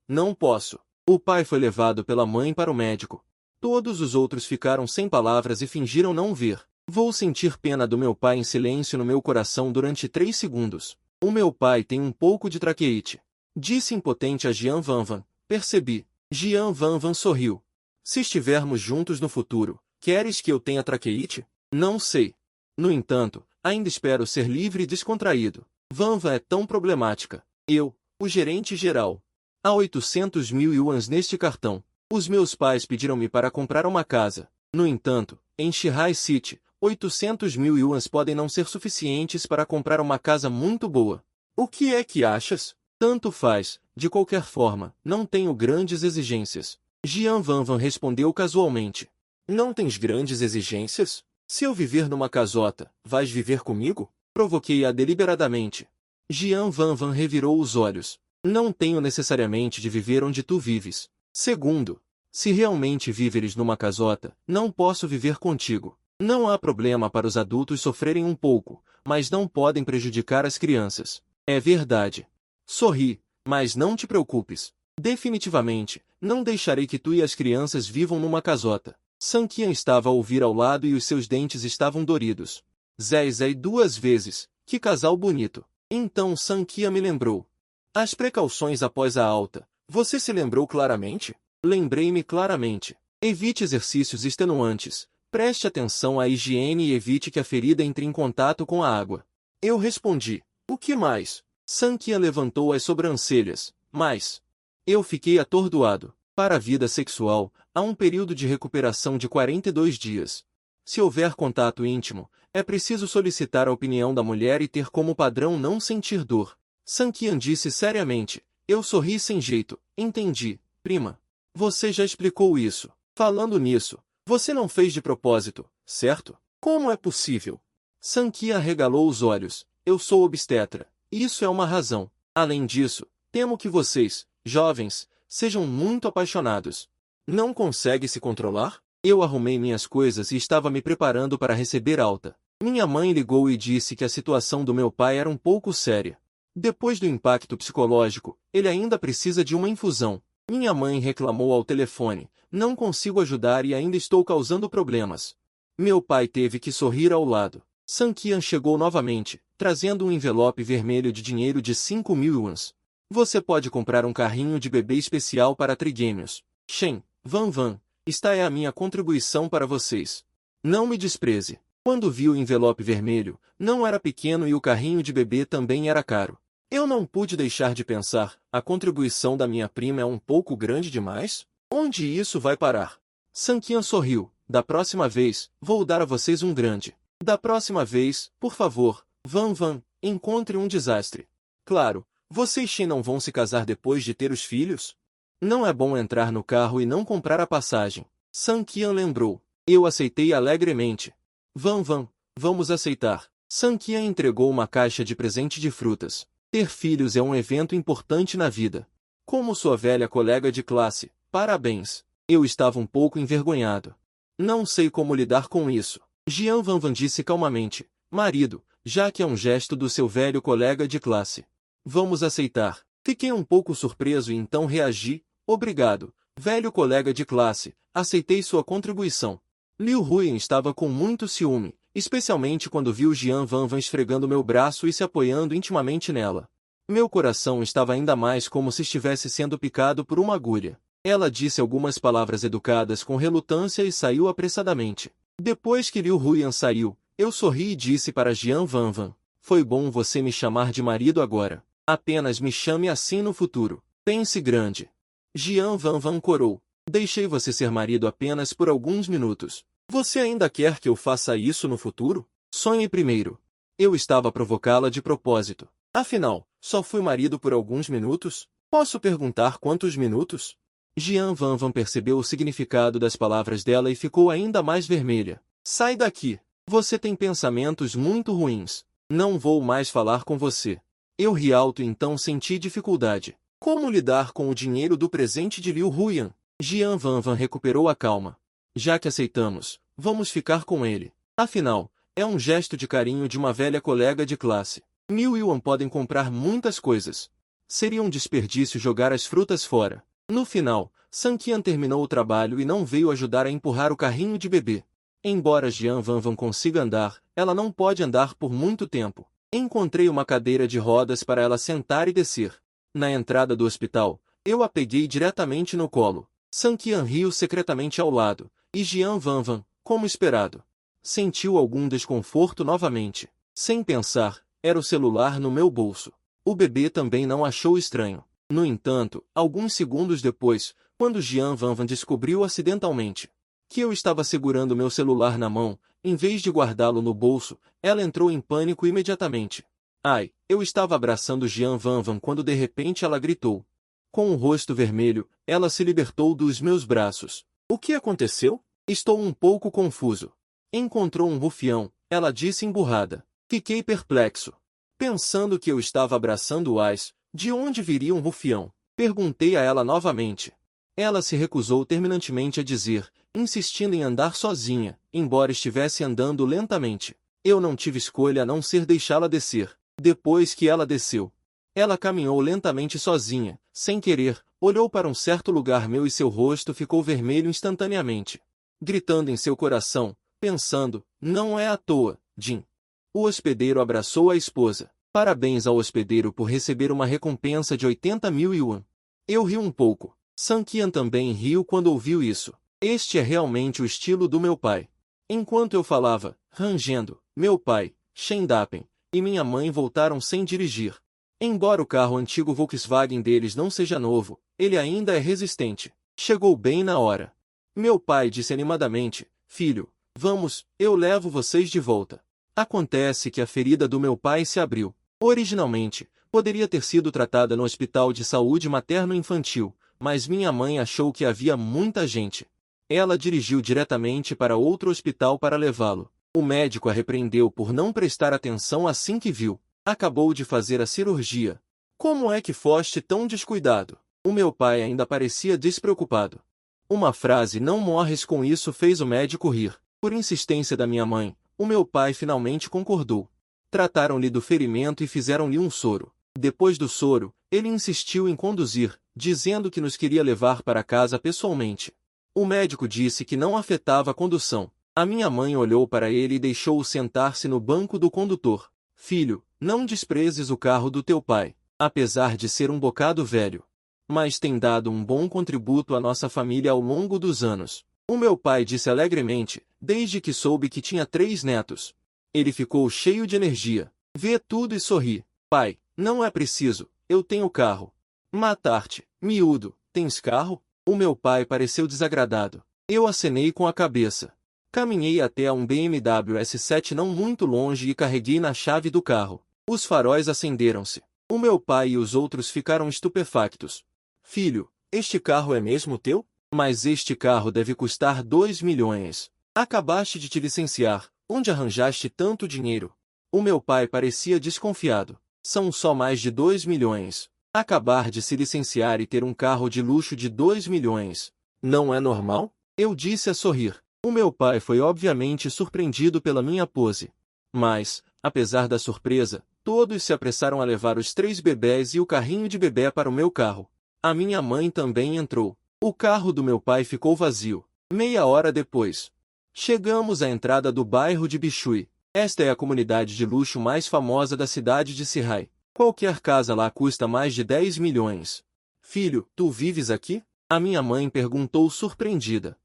Speaker 1: não posso. O pai foi levado pela mãe para o médico. Todos os outros ficaram sem palavras e fingiram não ver. Vou sentir pena do meu pai em silêncio no meu coração durante 3 segundos. O meu pai tem um pouco de traqueite. Disse impotente a Jian Vanvan. Percebi. Jian Vanvan sorriu. Se estivermos juntos no futuro, queres que eu tenha traqueite? Não sei. No entanto, ainda espero ser livre e descontraído. Vanvan é tão problemática. Eu, o gerente geral. Há 800 mil yuans neste cartão. Os meus pais pediram-me para comprar uma casa. No entanto, em Shihai City, 800 mil yuans podem não ser suficientes para comprar uma casa muito boa. O que é que achas? Tanto faz, de qualquer forma, não tenho grandes exigências. Jian Vanvan respondeu casualmente. Não tens grandes exigências? Se eu viver numa casota, vais viver comigo? Provoquei-a deliberadamente. Jian Vanvan revirou os olhos. Não tenho necessariamente de viver onde tu vives. Segundo, se realmente viveres numa casota, não posso viver contigo. Não há problema para os adultos sofrerem um pouco, mas não podem prejudicar as crianças. É verdade. Sorri, mas não te preocupes. Definitivamente, não deixarei que tu e as crianças vivam numa casota. Sanqian estava a ouvir ao lado e os seus dentes estavam doridos. Zéi 2 vezes, que casal bonito. Então Sanqian me lembrou. As precauções após a alta. Você se lembrou claramente? Lembrei-me claramente. Evite exercícios extenuantes. Preste atenção à higiene e evite que a ferida entre em contato com a água. Eu respondi. O que mais? Sanqian levantou as sobrancelhas. Mas eu fiquei atordoado. Para a vida sexual, há um período de recuperação de 42 dias. Se houver contato íntimo, é preciso solicitar a opinião da mulher e ter como padrão não sentir dor. Sanqian disse seriamente. Eu sorri sem jeito. Entendi, prima. Você já explicou isso. Falando nisso, você não fez de propósito, certo? Como é possível? Sanqian arregalou os olhos. Eu sou obstetra. Isso é uma razão. Além disso, temo que vocês, jovens, sejam muito apaixonados. Não consegue se controlar? Eu arrumei minhas coisas e estava me preparando para receber alta. Minha mãe ligou e disse que a situação do meu pai era um pouco séria. Depois do impacto psicológico, ele ainda precisa de uma infusão. Minha mãe reclamou ao telefone. Não consigo ajudar e ainda estou causando problemas. Meu pai teve que sorrir ao lado. Sanqian chegou novamente, trazendo um envelope vermelho de dinheiro de 5.000 yuans. Você pode comprar um carrinho de bebê especial para trigêmeos. Shen, Vanvan, esta é a minha contribuição para vocês. Não me despreze. Quando vi o envelope vermelho, não era pequeno e o carrinho de bebê também era caro. Eu não pude deixar de pensar, a contribuição da minha prima é um pouco grande demais? Onde isso vai parar? Sanqian sorriu. Da próxima vez, vou dar a vocês um grande. Da próxima vez, por favor, Van Van, encontre um desastre. Claro, você e Shin não vão se casar depois de ter os filhos? Não é bom entrar no carro e não comprar a passagem. San Qian lembrou. Eu aceitei alegremente. Van Van, vamos aceitar. San Qian entregou uma caixa de presente de frutas. Ter filhos é um evento importante na vida. Como sua velha colega de classe, parabéns. Eu estava um pouco envergonhado. Não sei como lidar com isso. Jian Van Van disse calmamente. Marido, já que é um gesto do seu velho colega de classe. Vamos aceitar. Fiquei um pouco surpreso e então reagi. Obrigado, velho colega de classe, aceitei sua contribuição. Liu Huyan estava com muito ciúme, especialmente quando viu Jian Van Van esfregando meu braço e se apoiando intimamente nela. Meu coração estava ainda mais como se estivesse sendo picado por uma agulha. Ela disse algumas palavras educadas com relutância e saiu apressadamente. Depois que Liu Huyan saiu, eu sorri e disse para Jian Van Van, foi bom você me chamar de marido agora. Apenas me chame assim no futuro. Pense grande. Jian Van Van corou. Deixei você ser marido apenas por alguns minutos. Você ainda quer que eu faça isso no futuro? Sonhe primeiro. Eu estava a provocá-la de propósito. Afinal, só fui marido por alguns minutos? Posso perguntar quantos minutos? Jian Van Van percebeu o significado das palavras dela e ficou ainda mais vermelha. Sai daqui. Você tem pensamentos muito ruins. Não vou mais falar com você. Eu ri alto e então senti dificuldade. Como lidar com o dinheiro do presente de Liu Huyan? Jian Van Van recuperou a calma. Já que aceitamos, vamos ficar com ele. Afinal, é um gesto de carinho de uma velha colega de classe. 1000 yuan podem comprar muitas coisas. Seria um desperdício jogar as frutas fora. No final, San Qian terminou o trabalho e não veio ajudar a empurrar o carrinho de bebê. Embora Jian Van Van consiga andar, ela não pode andar por muito tempo. Encontrei uma cadeira de rodas para ela sentar e descer. Na entrada do hospital, eu a peguei diretamente no colo. San Qian riu secretamente ao lado, e Jian Van Van, como esperado, sentiu algum desconforto novamente. Sem pensar, era o celular no meu bolso. O bebê também não achou estranho. No entanto, alguns segundos depois, quando Jian Van Van descobriu acidentalmente que eu estava segurando meu celular na mão, em vez de guardá-lo no bolso, ela entrou em pânico imediatamente. Ai, eu estava abraçando Jian Van Van quando de repente ela gritou. Com o rosto vermelho, ela se libertou dos meus braços. O que aconteceu? Estou um pouco confuso. Encontrou um rufião, ela disse emburrada. Fiquei perplexo. Pensando que eu estava abraçando o Ais, de onde viria um rufião? Perguntei a ela novamente. Ela se recusou terminantemente a dizer, insistindo em andar sozinha, embora estivesse andando lentamente. Eu não tive escolha a não ser deixá-la descer. Depois que ela desceu, ela caminhou lentamente sozinha, sem querer, olhou para um certo lugar meu e seu rosto ficou vermelho instantaneamente. Gritando em seu coração, pensando, não é à toa, Jin. O hospedeiro abraçou a esposa. Parabéns ao hospedeiro por receber uma recompensa de 80.000 yuan. Eu ri um pouco. San Qian também riu quando ouviu isso. Este é realmente o estilo do meu pai. Enquanto eu falava, rangendo, meu pai, Shen Dapen, e minha mãe voltaram sem dirigir. Embora o carro antigo Volkswagen deles não seja novo, ele ainda é resistente. Chegou bem na hora. Meu pai disse animadamente, filho, vamos, eu levo vocês de volta. Acontece que a ferida do meu pai se abriu. Originalmente, poderia ter sido tratada no Hospital de Saúde Materno-Infantil, mas minha mãe achou que havia muita gente. Ela dirigiu diretamente para outro hospital para levá-lo. O médico a repreendeu por não prestar atenção assim que viu. Acabou de fazer a cirurgia. Como é que foste tão descuidado? O meu pai ainda parecia despreocupado. Uma frase não morres com isso fez o médico rir. Por insistência da minha mãe, o meu pai finalmente concordou. Trataram-lhe do ferimento e fizeram-lhe um soro. Depois do soro, ele insistiu em conduzir, dizendo que nos queria levar para casa pessoalmente. O médico disse que não afetava a condução. A minha mãe olhou para ele e deixou-o sentar-se no banco do condutor. Filho, não desprezes o carro do teu pai, apesar de ser um bocado velho. Mas tem dado um bom contributo à nossa família ao longo dos anos. O meu pai disse alegremente, desde que soube que tinha 3 netos. Ele ficou cheio de energia. Vê tudo e sorri. Pai, não é preciso, eu tenho carro. Matar-te, miúdo, tens carro? O meu pai pareceu desagradado. Eu acenei com a cabeça. Caminhei até a um BMW S7 não muito longe e carreguei na chave do carro. Os faróis acenderam-se. O meu pai e os outros ficaram estupefactos. Filho, este carro é mesmo teu? Mas este carro deve custar 2 milhões. Acabaste de te licenciar. Onde arranjaste tanto dinheiro? O meu pai parecia desconfiado. São só mais de 2 milhões. Acabar de se licenciar e ter um carro de luxo de 2 milhões. Não é normal? Eu disse a sorrir. O meu pai foi obviamente surpreendido pela minha pose. Mas, apesar da surpresa, todos se apressaram a levar os 3 bebés e o carrinho de bebê para o meu carro. A minha mãe também entrou. O carro do meu pai ficou vazio. Meia hora depois, chegamos à entrada do bairro de Bichui. Esta é a comunidade de luxo mais famosa da cidade de Sihai. Qualquer casa lá custa mais de 10 milhões. Filho, tu vives aqui? A minha mãe perguntou surpreendida.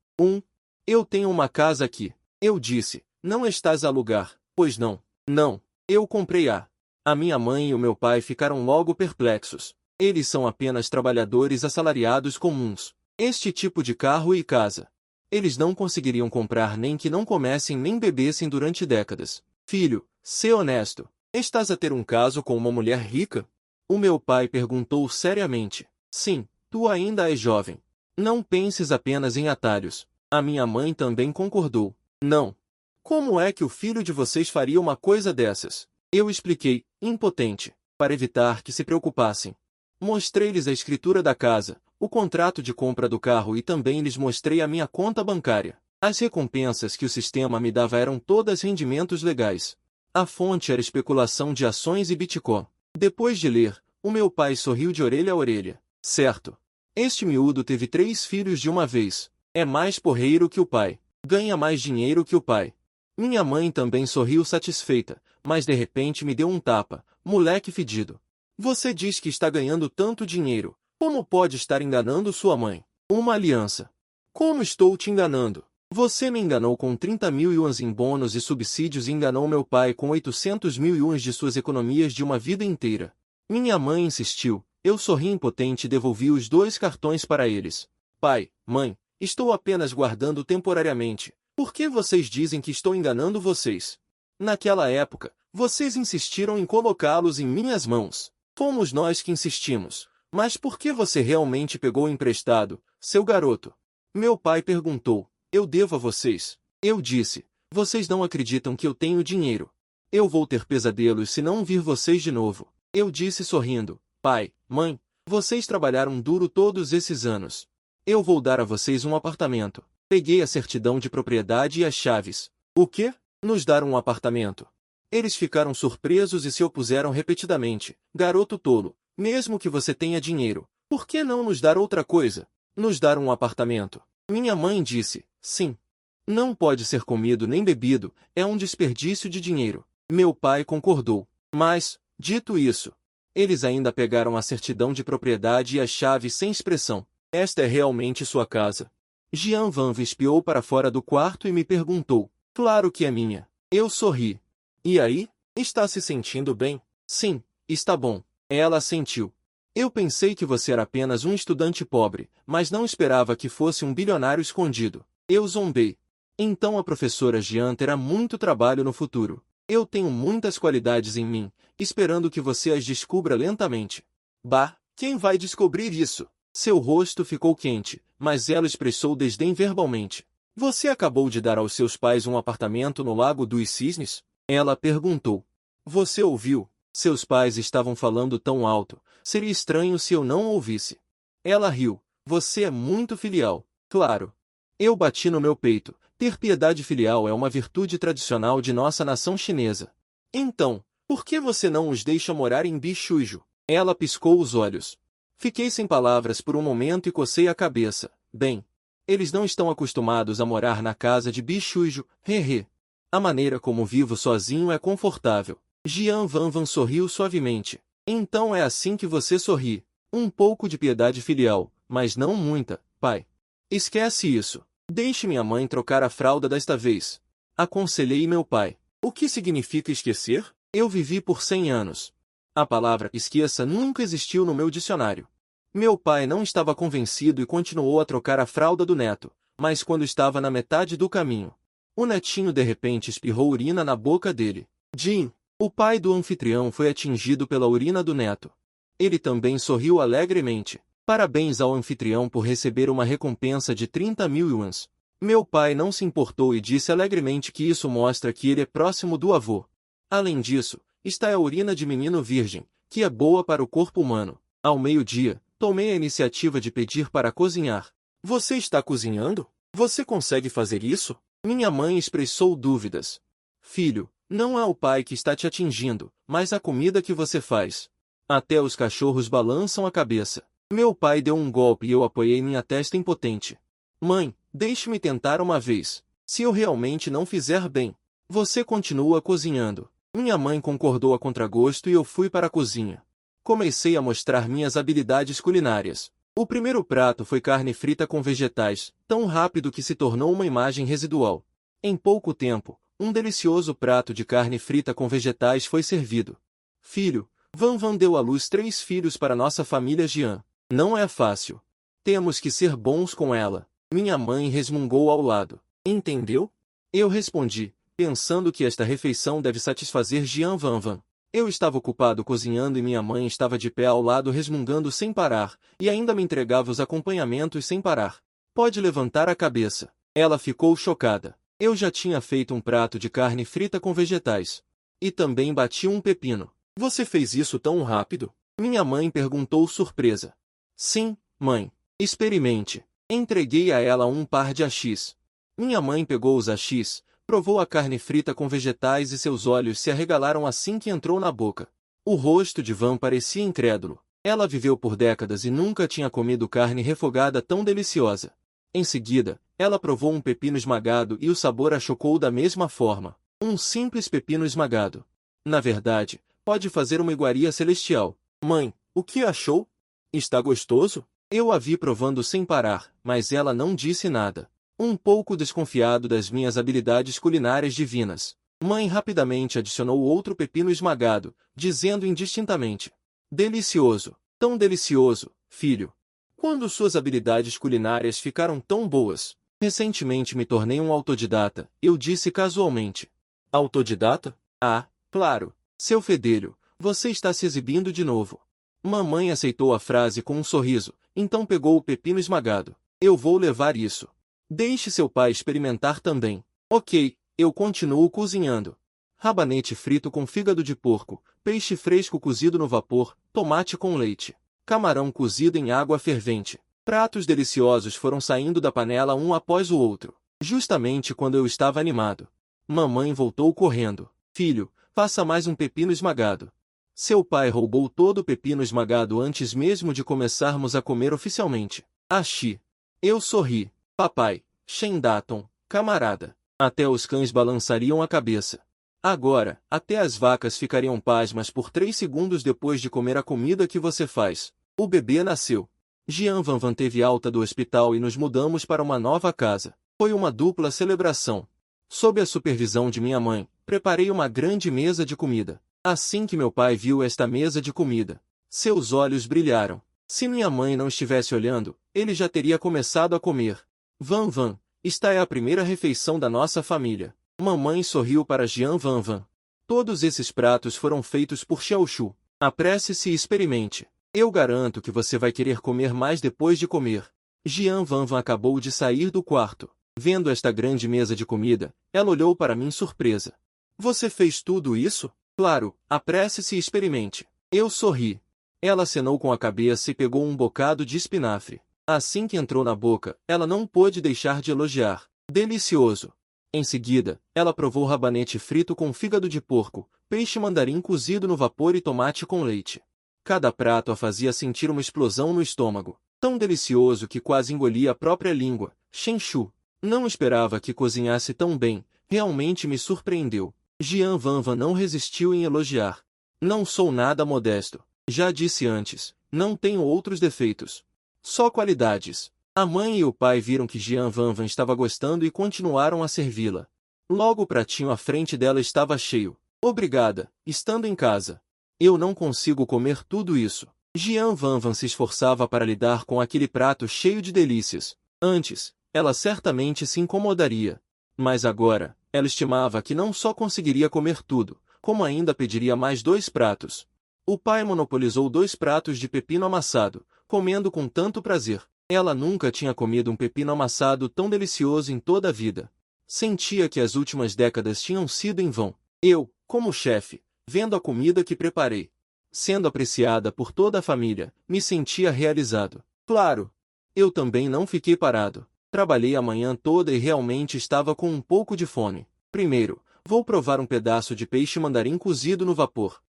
Speaker 1: Eu tenho uma casa aqui. Eu disse, não estás a alugar, pois não? Não, eu comprei-a. A minha mãe e o meu pai ficaram logo perplexos. Eles são apenas trabalhadores assalariados comuns. Este tipo de carro e casa eles não conseguiriam comprar nem que não comessem nem bebessem durante décadas. Filho, sê honesto. Estás a ter um caso com uma mulher rica? O meu pai perguntou seriamente. Sim, tu ainda és jovem. Não penses apenas em atalhos. A minha mãe também concordou. Não. Como é que o filho de vocês faria uma coisa dessas? Eu expliquei, impotente, para evitar que se preocupassem. Mostrei-lhes a escritura da casa, o contrato de compra do carro e também lhes mostrei a minha conta bancária. As recompensas que o sistema me dava eram todas rendimentos legais. A fonte era especulação de ações e Bitcoin. Depois de ler, o meu pai sorriu de orelha a orelha. Certo. Este miúdo teve 3 filhos de uma vez. É mais porreiro que o pai. Ganha mais dinheiro que o pai. Minha mãe também sorriu satisfeita, mas de repente me deu um tapa. Moleque fedido. Você diz que está ganhando tanto dinheiro. Como pode estar enganando sua mãe? Uma aliança. Como estou te enganando? Você me enganou com 30 mil yuans em bônus e subsídios e enganou meu pai com 800 mil yuans de suas economias de uma vida inteira. Minha mãe insistiu. Eu sorri impotente e devolvi os 2 cartões para eles. Pai, mãe, estou apenas guardando temporariamente. Por que vocês dizem que estou enganando vocês? Naquela época, vocês insistiram em colocá-los em minhas mãos. Fomos nós que insistimos. Mas por que você realmente pegou emprestado, seu garoto? Meu pai perguntou. Eu devo a vocês. Eu disse. Vocês não acreditam que eu tenho dinheiro. Eu vou ter pesadelos se não vir vocês de novo. Eu disse sorrindo. Pai, mãe, vocês trabalharam duro todos esses anos. Eu vou dar a vocês um apartamento. Peguei a certidão de propriedade e as chaves. O quê? Nos dar um apartamento? Eles ficaram surpresos e se opuseram repetidamente. Garoto tolo. Mesmo que você tenha dinheiro, por que não nos dar outra coisa? Nos dar um apartamento? Minha mãe disse, sim. Não pode ser comido nem bebido, é um desperdício de dinheiro. Meu pai concordou. Mas, dito isso, eles ainda pegaram a certidão de propriedade e as chaves sem expressão. Esta é realmente sua casa? Jian Van espiou para fora do quarto e me perguntou. Claro que é minha. Eu sorri. E aí? Está se sentindo bem? Sim, está bom. Ela assentiu. Eu pensei que você era apenas um estudante pobre, mas não esperava que fosse um bilionário escondido. Eu zombei. Então a professora Jian terá muito trabalho no futuro. Eu tenho muitas qualidades em mim, esperando que você as descubra lentamente. Bah, quem vai descobrir isso? Seu rosto ficou quente, mas ela expressou desdém verbalmente. Você acabou de dar aos seus pais um apartamento no Lago dos Cisnes? Ela perguntou. Você ouviu? Seus pais estavam falando tão alto, seria estranho se eu não ouvisse. Ela riu. Você é muito filial. Claro. Eu bati no meu peito. Ter piedade filial é uma virtude tradicional de nossa nação chinesa. Então, por que você não os deixa morar em Bichujo? Ela piscou os olhos. Fiquei sem palavras por um momento e cocei a cabeça. Bem, eles não estão acostumados a morar na casa de Bichujo, hehe. A maneira como vivo sozinho é confortável. Jian Van sorriu suavemente. Então é assim que você sorri. Um pouco de piedade filial, mas não muita, pai. Esquece isso. Deixe minha mãe trocar a fralda desta vez. Aconselhei meu pai. O que significa esquecer? Eu vivi por 100 anos. A palavra esqueça nunca existiu no meu dicionário. Meu pai não estava convencido e continuou a trocar a fralda do neto, mas quando estava na metade do caminho, O netinho de repente espirrou urina na boca dele. Jim, o pai do anfitrião, foi atingido pela urina do neto. Ele também sorriu alegremente. Parabéns ao anfitrião por receber uma recompensa de 30.000 yuans. Meu pai não se importou e disse alegremente que isso mostra que ele é próximo do avô. Além disso, está a urina de menino virgem, que é boa para o corpo humano. Ao meio-dia, tomei a iniciativa de pedir para cozinhar. Você está cozinhando? Você consegue fazer isso? Minha mãe expressou dúvidas. Filho, não é o pai que está te atingindo, mas a comida que você faz. Até os cachorros balançam a cabeça. Meu pai deu um golpe e eu apoiei minha testa impotente. Mãe, deixe-me tentar uma vez. Se eu realmente não fizer bem, você continua cozinhando. Minha mãe concordou a contragosto e eu fui para a cozinha. Comecei a mostrar minhas habilidades culinárias. O primeiro prato foi carne frita com vegetais, tão rápido que se tornou uma imagem residual. Em pouco tempo, um delicioso prato de carne frita com vegetais foi servido. Filho, Van Van deu à luz 3 filhos para nossa família Jian. Não é fácil. Temos que ser bons com ela. Minha mãe resmungou ao lado. Entendeu? Eu respondi, pensando que esta refeição deve satisfazer Jian Van Van. Eu estava ocupado cozinhando e minha mãe estava de pé ao lado resmungando sem parar, e ainda me entregava os acompanhamentos sem parar. Pode levantar a cabeça. Ela ficou chocada. Eu já tinha feito um prato de carne frita com vegetais. E também bati um pepino. Você fez isso tão rápido? Minha mãe perguntou surpresa. Sim, mãe. Experimente. Entreguei a ela um par de achis. Minha mãe pegou os achis, provou a carne frita com vegetais e seus olhos se arregalaram assim que entrou na boca. O rosto de Van parecia incrédulo. Ela viveu por décadas e nunca tinha comido carne refogada tão deliciosa. Em seguida, ela provou um pepino esmagado e o sabor a chocou da mesma forma. Um simples pepino esmagado. Na verdade, pode fazer uma iguaria celestial. Mãe, o que achou? Está gostoso? Eu a vi provando sem parar, mas ela não disse nada. Um pouco desconfiado das minhas habilidades culinárias divinas, mãe rapidamente adicionou outro pepino esmagado, dizendo indistintamente: delicioso, tão delicioso, filho. Quando suas habilidades culinárias ficaram tão boas? Recentemente me tornei um autodidata, eu disse casualmente. Autodidata? Ah, claro, seu fedelho, você está se exibindo de novo. Mamãe aceitou a frase com um sorriso, então pegou o pepino esmagado. Eu vou levar isso. Deixe seu pai experimentar também. Ok, eu continuo cozinhando. Rabanete frito com fígado de porco, peixe fresco cozido no vapor, tomate com leite, camarão cozido em água fervente. Pratos deliciosos foram saindo da panela um após o outro, justamente quando eu estava animado. Mamãe voltou correndo. Filho, faça mais um pepino esmagado. Seu pai roubou todo o pepino esmagado antes mesmo de começarmos a comer oficialmente. Achi. Eu sorri. Papai, Shendaton, camarada. Até os cães balançariam a cabeça. Agora, até as vacas ficariam pasmas por 3 segundos depois de comer a comida que você faz. O bebê nasceu. Jian Van Van teve alta do hospital e nos mudamos para uma nova casa. Foi uma dupla celebração. Sob a supervisão de minha mãe, preparei uma grande mesa de comida. Assim que meu pai viu esta mesa de comida, seus olhos brilharam. Se minha mãe não estivesse olhando, ele já teria começado a comer. Van Van, esta é a primeira refeição da nossa família. Mamãe sorriu para Jian Van Van. Todos esses pratos foram feitos por Xiaoshu. Apresse-se e experimente. Eu garanto que você vai querer comer mais depois de comer. Jian Van Van acabou de sair do quarto. Vendo esta grande mesa de comida, ela olhou para mim surpresa. Você fez tudo isso? Claro, apresse-se e experimente. Eu sorri. Ela acenou com a cabeça e pegou um bocado de espinafre. Assim que entrou na boca, ela não pôde deixar de elogiar. Delicioso. Em seguida, ela provou rabanete frito com fígado de porco, peixe mandarim cozido no vapor e tomate com leite. Cada prato a fazia sentir uma explosão no estômago. Tão delicioso que quase engolia a própria língua. Shenshu. Não esperava que cozinhasse tão bem. Realmente me surpreendeu. Jian Van Van não resistiu em elogiar. Não sou nada modesto. Já disse antes, não tenho outros defeitos. Só qualidades. A mãe e o pai viram que Jian Van Van estava gostando e continuaram a servi-la. Logo o pratinho à frente dela estava cheio. Obrigada, estando em casa. Eu não consigo comer tudo isso. Jian Van Van se esforçava para lidar com aquele prato cheio de delícias. Antes, ela certamente se incomodaria. Mas agora, ela estimava que não só conseguiria comer tudo, como ainda pediria mais 2 pratos. O pai monopolizou 2 pratos de pepino amassado, comendo com tanto prazer. Ela nunca tinha comido um pepino amassado tão delicioso em toda a vida. Sentia que as últimas décadas tinham sido em vão. Eu, como chefe, vendo a comida que preparei, sendo apreciada por toda a família, me sentia realizado. Claro, eu também não fiquei parado. Trabalhei a manhã toda e realmente estava com um pouco de fome. Primeiro, vou provar um pedaço de peixe mandarim cozido no vapor.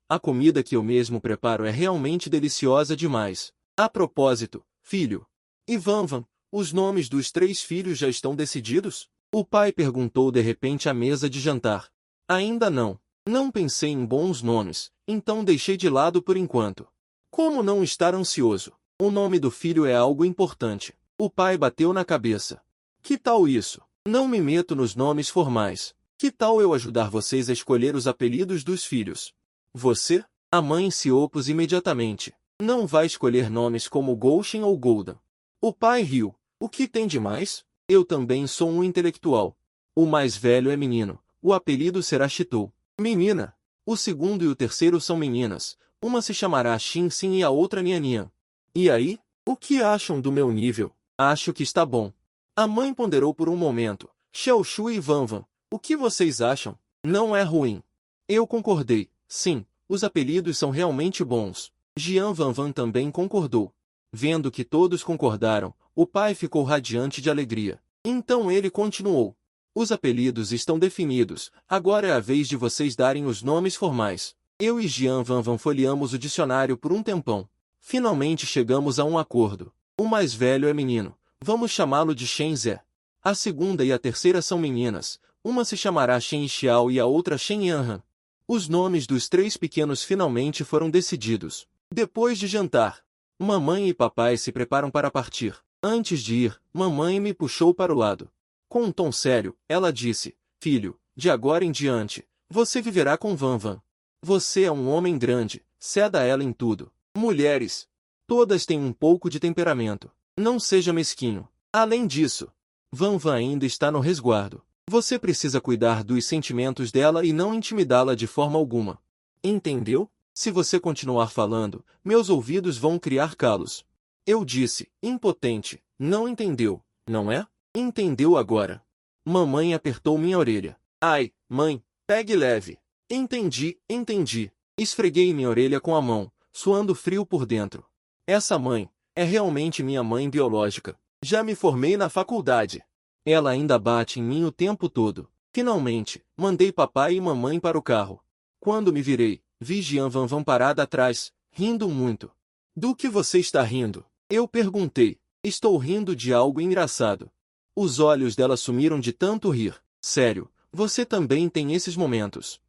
Speaker 1: A comida que eu mesmo preparo é realmente deliciosa demais. A propósito, filho, e Vanvan, os nomes dos 3 filhos já estão decididos? O pai perguntou de repente à mesa de jantar. Ainda não. Não pensei em bons nomes, então deixei de lado por enquanto. Como não estar ansioso? O nome do filho é algo importante. O pai bateu na cabeça. Que tal isso? Não me meto nos nomes formais. Que tal eu ajudar vocês a escolher os apelidos dos filhos? Você? A mãe se opôs imediatamente. Não vai escolher nomes como Goshen ou Golden. O pai riu. O que tem de mais? Eu também sou um intelectual. O mais velho é menino. O apelido será Chitou. Menina. O segundo e o terceiro são meninas. Uma se chamará Xin Xin e a outra Nian. E aí? O que acham do meu nível? Acho que está bom. A mãe ponderou por um momento. Xiaoshu e Vanvan, o que vocês acham? Não é ruim. Eu concordei. Sim, os apelidos são realmente bons. Jian Vanvan também concordou. Vendo que todos concordaram, o pai ficou radiante de alegria. Então ele continuou. Os apelidos estão definidos, agora é a vez de vocês darem os nomes formais. Eu e Jian Vanvan folheamos o dicionário por um tempão. Finalmente chegamos a um acordo. O mais velho é menino. Vamos chamá-lo de Shen Zé. A segunda e a terceira são meninas. Uma se chamará Shen Xiao e a outra Shen Yanhan. Os nomes dos 3 pequenos finalmente foram decididos. Depois de jantar, mamãe e papai se preparam para partir. Antes de ir, mamãe me puxou para o lado. Com um tom sério, ela disse, filho, de agora em diante, você viverá com Vanvan. Você é um homem grande, ceda a ela em tudo. Mulheres, todas têm um pouco de temperamento. Não seja mesquinho. Além disso, Vanvan ainda está no resguardo. Você precisa cuidar dos sentimentos dela e não intimidá-la de forma alguma. Entendeu? Se você continuar falando, meus ouvidos vão criar calos. Eu disse, impotente, não entendeu, não é? Entendeu agora. Mamãe apertou minha orelha. Ai, mãe, pegue leve. Entendi. Esfreguei minha orelha com a mão, suando frio por dentro. Essa mãe é realmente minha mãe biológica. Já me formei na faculdade. Ela ainda bate em mim o tempo todo. Finalmente, mandei papai e mamãe para o carro. Quando me virei, vi Jian Vanvan parada atrás, rindo muito. Do que você está rindo? Eu perguntei. Estou rindo de algo engraçado. Os olhos dela sumiram de tanto rir. Sério, você também tem esses momentos.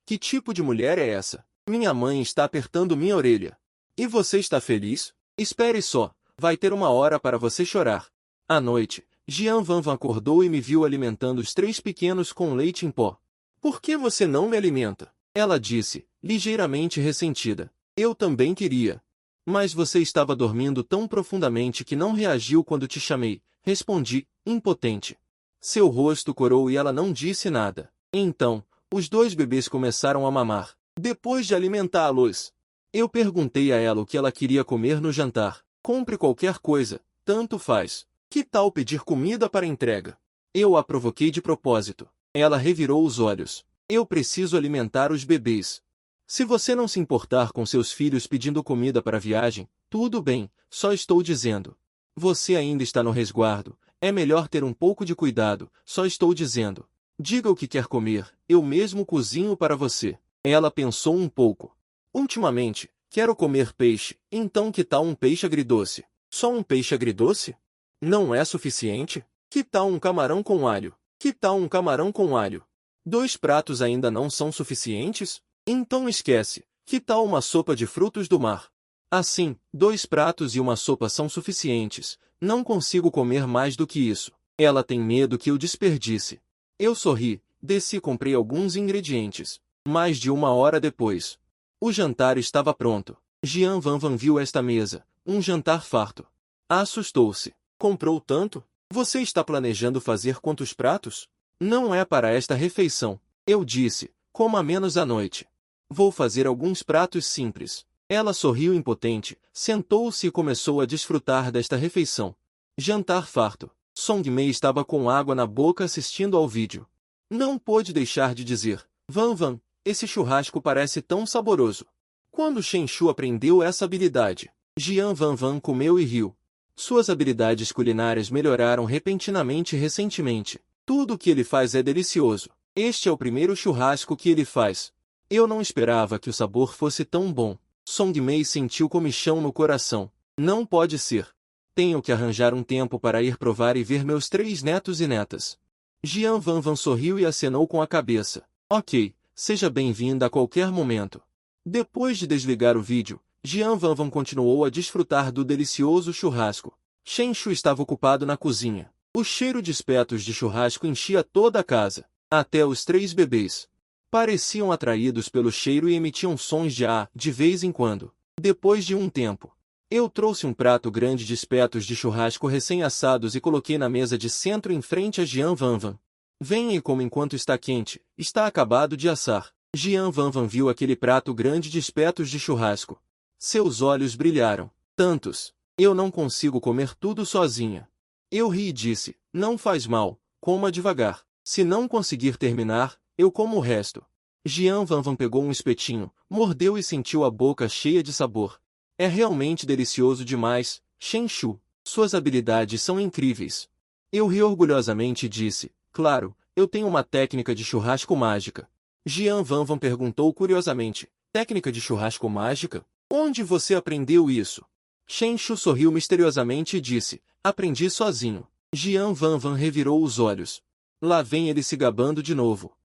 Speaker 1: Que tipo de mulher é essa? Minha mãe está apertando minha orelha. E você está feliz? Espere só, vai ter uma hora para você chorar. À noite, Jian Vanvan acordou e me viu alimentando os 3 pequenos com leite em pó. Por que você não me alimenta? Ela disse, ligeiramente ressentida. Eu também queria. Mas você estava dormindo tão profundamente que não reagiu quando te chamei. Respondi, impotente. Seu rosto corou e ela não disse nada. Então, os 2 bebês começaram a mamar. Depois de alimentá-los, eu perguntei a ela o que ela queria comer no jantar. Compre qualquer coisa, tanto faz. Que tal pedir comida para entrega? Eu a provoquei de propósito. Ela revirou os olhos. Eu preciso alimentar os bebês. Se você não se importar com seus filhos pedindo comida para a viagem, tudo bem, só estou dizendo. Você ainda está no resguardo, é melhor ter um pouco de cuidado, só estou dizendo. Diga o que quer comer, eu mesmo cozinho para você. Ela pensou um pouco. Ultimamente, quero comer peixe, então que tal um peixe agridoce? Só um peixe agridoce? Não é suficiente? Que tal um camarão com alho? Que tal um camarão com alho? 2 pratos ainda não são suficientes? Então esquece. Que tal uma sopa de frutos do mar? Assim, 2 pratos e uma sopa são suficientes. Não consigo comer mais do que isso. Ela tem medo que eu desperdice. Eu sorri, desci e comprei alguns ingredientes. Mais de 1 hora depois, o jantar estava pronto. Jian Vanvan viu esta mesa, um jantar farto. Assustou-se. Comprou tanto? Você está planejando fazer quantos pratos? Não é para esta refeição. Eu disse, coma menos à noite. Vou fazer alguns pratos simples. Ela sorriu impotente, sentou-se e começou a desfrutar desta refeição. Jantar farto. Song Mei estava com água na boca assistindo ao vídeo. Não pôde deixar de dizer, Van Van, esse churrasco parece tão saboroso. Quando Shen Shu aprendeu essa habilidade, Jian Van Van comeu e riu. Suas habilidades culinárias melhoraram repentinamente recentemente. Tudo o que ele faz é delicioso. Este é o primeiro churrasco que ele faz. Eu não esperava que o sabor fosse tão bom. Song Mei sentiu comichão no coração. Não pode ser. Tenho que arranjar um tempo para ir provar e ver meus 3 netos e netas. Jian Van Van sorriu e acenou com a cabeça. Ok, seja bem-vinda a qualquer momento. Depois de desligar o vídeo, Jian Van Van continuou a desfrutar do delicioso churrasco. Shen Shu estava ocupado na cozinha. O cheiro de espetos de churrasco enchia toda a casa. Até os 3 bebês pareciam atraídos pelo cheiro e emitiam sons de "ah" de vez em quando. Depois de um tempo, eu trouxe um prato grande de espetos de churrasco recém-assados e coloquei na mesa de centro em frente a Jian Van Van. Venha e coma enquanto está quente, está acabado de assar. Jian Van Van viu aquele prato grande de espetos de churrasco. Seus olhos brilharam. Tantos. Eu não consigo comer tudo sozinha. Eu ri e disse, não faz mal, coma devagar. Se não conseguir terminar, eu como o resto. Jian Van Van pegou um espetinho, mordeu e sentiu a boca cheia de sabor. É realmente delicioso demais, Shen Shu. Suas habilidades são incríveis. Eu ri orgulhosamente e disse, claro, eu tenho uma técnica de churrasco mágica. Jian Van Van perguntou curiosamente, técnica de churrasco mágica? Onde você aprendeu isso? Shen Shu sorriu misteriosamente e disse, aprendi sozinho. Jian Van Van revirou os olhos. Lá vem ele se gabando de novo.